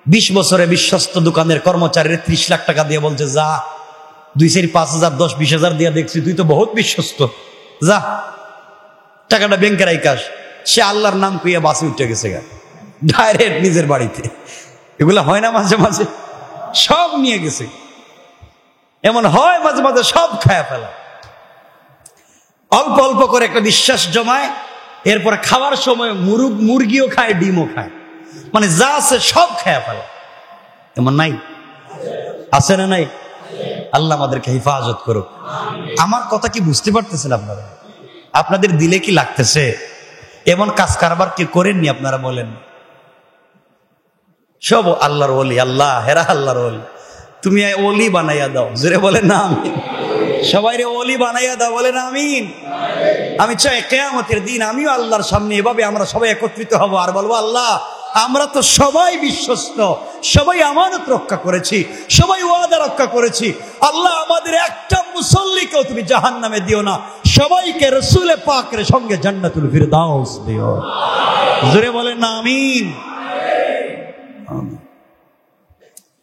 20 বছরে বিশ্বস্ত দোকানের কর্মচারীর 30 লাখ টাকা দিয়ে বলছে, যা 2-4-5,000 10-20,000 দিয়ে দেখছি তুই তো বহুত বিশ্বস্ত, যা টাকাটা ব্যাংকে রাইকাস। সে আল্লাহর নাম কইয়া বাসে উঠে গেছে ডাইরেক্ট নিজের বাড়িতে। এগুলো হয় না মাঝে মাঝে? সব নিয়ে গেছে। এমন হয় মাঝে মাঝে সব খায়া ফেলা। অল্প অল্প করে একটা বিশ্বাস জমায়, এরপর খাওয়ার সময় মুরগিও খায়, ডিমও খায়, মানে যা আছে সব খায়া ফেলা। এমন নাই? আছে না নাই? আল্লাহ আমাদেরকে হেফাজত করুক। আমার কথা কি বুঝতে পারতেছেন আপনারা? আপনাদের দিলে কি লাগতেছে? এমন কাজ কারবার কি করেননি আপনারা? বলেন। সব আল্লাহর ওলি, আল্লাহ হেরা আল্লাহর ওলি, তুমি ওলি বানাইয়া দাও। জোরে বলেন না আমিন। সবাই রে ওলি বানাইয়া দাও, বলেন আমিন। আমি চাই কিয়ামতের দিন আমিও আল্লাহর সামনে এভাবে আমরা সবাই একত্রিত হব আর বলবো, আল্লাহ আমরা তো সবাই বিশ্বস্ত, সবাই আমানত রক্ষা করেছি, সবাই ওয়াদা রক্ষা করেছি। আল্লাহ আমাদের একটা মুসল্লিকেও তুমি জাহান্নামে দিও না, সবাইকে রাসূলে পাকের সঙ্গে জান্নাতুল ফিরদাউস দিও। জোরে বলেন না আমিন।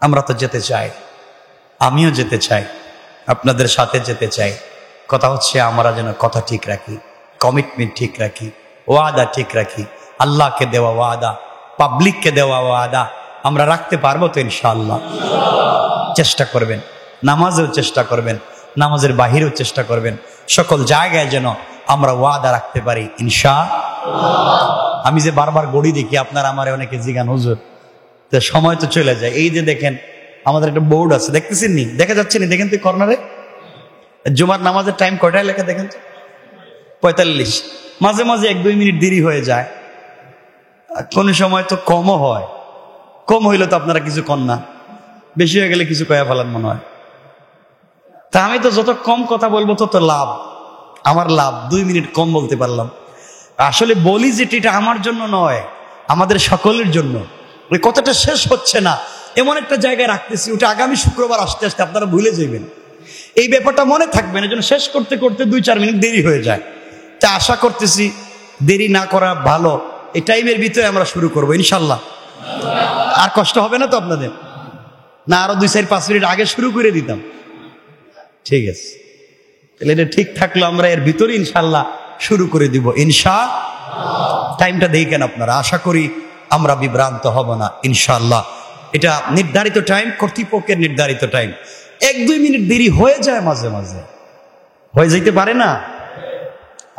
আমরা তো যেতে চাই, আমিও যেতে চাই, আপনাদের সাথে যেতে চাই। কথা হচ্ছে আমরা যেন কথা ঠিক রাখি, কমিটমেন্ট ঠিক রাখি, ওয়াদা ঠিক রাখি। আল্লাহকে দেওয়া ওয়াদা, পাবলিককে দেওয়া ওয়াদা আমরা রাখতে পারবো তো ইনশাআল্লাহ? চেষ্টা করবেন, নামাজেও চেষ্টা করবেন, নামাজের বাহিরেও চেষ্টা করবেন, সকল জায়গায় যেন আমরা ওয়াদা রাখতে পারি ইনশাআল্লাহ। আমি যে বারবার গড়ি দেখি, আপনারা আমার অনেকে জিগান, হুজুর তো সময় তো চলে যায়। এই যে দেখেন আমাদের একটা বোর্ড আছে, দেখতেছেন নি? দেখা যাচ্ছে নি? দেখেন তো কর্নারে জুমার নামাজের টাইম কয়টায় লেখা দেখেন তো? 45। মাঝে মাঝে 1-2 মিনিট দেরি হয়ে যায়, কোন সময় তো কমও হয়। কম হইলে তো আপনারা কিছু কন না, বেশি হয়ে গেলে কিছু কয়া ফেলান মনে হয়। তা আমি তো যত কম কথা বলবো তত লাভ, আমার লাভ। 2 মিনিট কম বলতে পারলাম। আসলে বলি যে এটা আমার জন্য নয়, আমাদের সকলের জন্য। ওই কথাটা শেষ হচ্ছে না, এমন একটা জায়গায় রাখতেছি, ওটা আগামী শুক্রবার আসতে আসতে আপনারা ভুলে যাবেন। এই ব্যাপারটা মনে থাকবে না, যেন শেষ করতে করতে 2-4 মিনিট দেরি হয়ে যায়। তা আশা করতেছি দেরি না করা ভালো, এই টাইমের ভিতরে আমরা শুরু করবো ইনশাল্লাহ। আর কষ্ট হবে না তো আপনাদের? না আরো 2-4-5 মিনিট আগে শুরু করে দিতাম? ঠিক আছে, তাহলে এটা ঠিক থাকলো, আমরা এর ভিতরে ইনশাল্লাহ শুরু করে দিব ইনশাআল্লাহ। টাইমটা দেখেন আপনারা, আশা করি আমরা বিভ্রান্ত হব না ইনশাআল্লাহ। এটা নির্ধারিত টাইম, কর্তৃপক্ষের নির্ধারিত টাইম। 1-2 মিনিট দেরি হয়ে যায়, মাঝে মাঝে হয়ে যাইতে পারে না।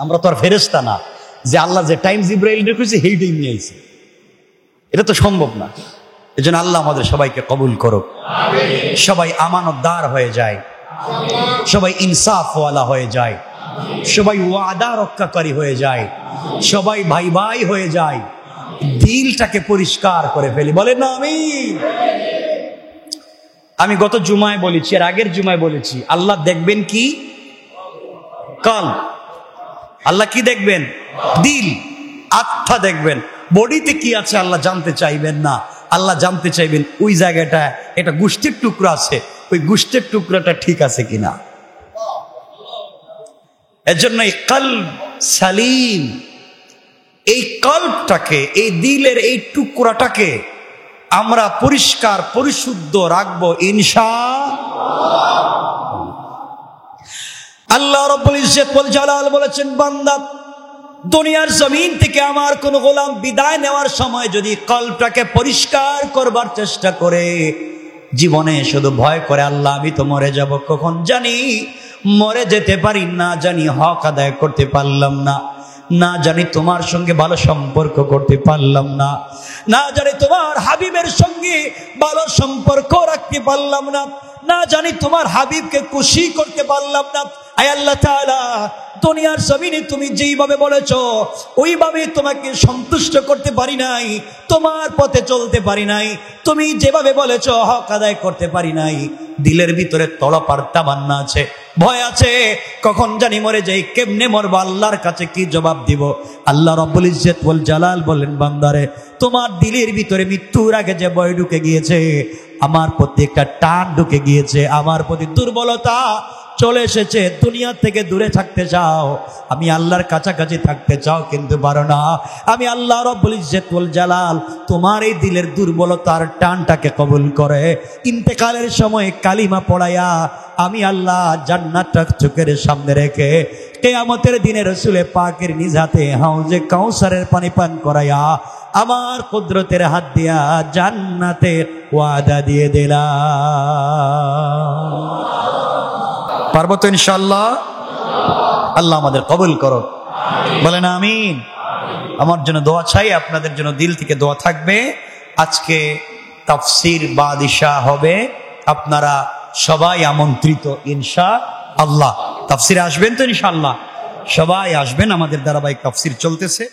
আমরা তো আর ফেরেশতা না যে আল্লাহ যে টাইম জিবরাইল রেখেছে সেই টাইম নিয়ে আইছে, এটা তো সম্ভব না। এজন্য আল্লাহ আমাদের সবাইকে কবুল করুক, সবাই আমানতদার হয়ে যায়, সবাই ইনসাফওয়ালা হয়ে যায়, সবাই ওয়াদা রক্ষাকারী হয়ে যায়, সবাই ভাই ভাই হয়ে যায়, দিলটাকে পরিষ্কার করে ফেলি। বলেন না আমিন। আমি গত জুমায় বলেছি, এর আগের জুমায় বলেছি, আল্লাহ দেখবেন কি? কাল। আল্লাহ কি দেখবেন? দিল, আত্মা দেখবেন। বডিতে কি আছে আল্লাহ জানতে চাইবেন না, আল্লাহ জানতে চাইবেন ওই জায়গাটা একটা গোশতের টুকরা আছে, ওই গোশতের টুকরাটা ঠিক আছে কিনা। এর জন্য এই কলব সালিম, এই কলবটাকে, এই দিলের এই টুকরাটাকে আমরা পরিষ্কার পরিশুদ্ধ রাখবো ইনশাআল্লাহ। আল্লাহ রাব্বুল ইজ্জত ওয়াল জালাল বলেছেন, বান্দা দুনিয়ার জমিন থেকে আমার কোন গোলাম বিদায় নেওয়ার সময় যদি কলবটাকে পরিষ্কার করবার চেষ্টা করে, জীবনে শুধু ভয় করে, আল্লাহ আমি তো মরে যাব, কখন জানি মরে যেতে পারি, না জানি হক আদায় করতে পারলাম না, না জানি তোমার সঙ্গে ভালো সম্পর্ক করতে পারলাম না, না জানি তোমার হাবিবের সঙ্গে ভালো সম্পর্ক রাখতে পারলাম না, না জানি তোমার হাবিবকে খুশি করতে পারলাম না। আয় আল্লাহ তাআলা, দুনিয়ার জমিনে তুমি যেইভাবে বলেছো ওইভাবে তোমাকে সন্তুষ্ট করতে পারি নাই, তোমার পথে চলতে পারি নাই, তুমি যেভাবে বলেছো হক আদায় করতে পারি নাই। দিলের ভিতরে তড়পার তামান্না আছে, ভয় আছে, কখন জানি মরে যাই, কেমনে মরবো, আল্লাহর কাছে কি জবাব দিব। আল্লাহ রাব্বুল ইজ্জত ওয়াল জালাল বলেন, বান্দারে তোমার দিলের ভিতরে মৃত্যুর আগে যে ভয় ঢুকে গিয়েছে, আমার প্রতি একটা টান ঢুকে গিয়েছে, আমার প্রতি দুর্বলতা চলে এসেছে। দুনিয়া থেকে দূরে থাকতে চাও, আমি আল্লাহর কাছাকাছি থাকতে চাও, কিন্তু পারো না। আমি আল্লাহ রব্বুল ইজ্জত ওয়াল জালাল তোমার এই দিলের দুর্বলতার টানটাকে কবুল করে ইন্তেকালের সময় কালিমা পড়াইয়া আমি আল্লাহ জান্নাতটা চোখের সামনে রেখে কিয়ামতের দিনে রসুলে পাকের নিজ হাতে হাউজে কাউসারের পানি পান করাইয়া আমার কুদরতের হাত দিয়া জান্নাতের ওয়াদা দিয়ে দিলাম। পারবো তো ইনশাআল্লাহ? আল্লাহ আমাদের কবুল করো, বলেন আমিন। আমার জন্য দোয়া চাই, আপনাদের জন্য দিল থেকে দোয়া থাকবে। আজকে তাফসীর বাদিশা হবে, আপনারা সবাই আমন্ত্রিত ইনশাআল্লাহ। তাফসীরে আসবেন তো ইনশাআল্লাহ? সবাই আসবেন, আমাদের ধারাবাহিক তাফসীর চলতেছে।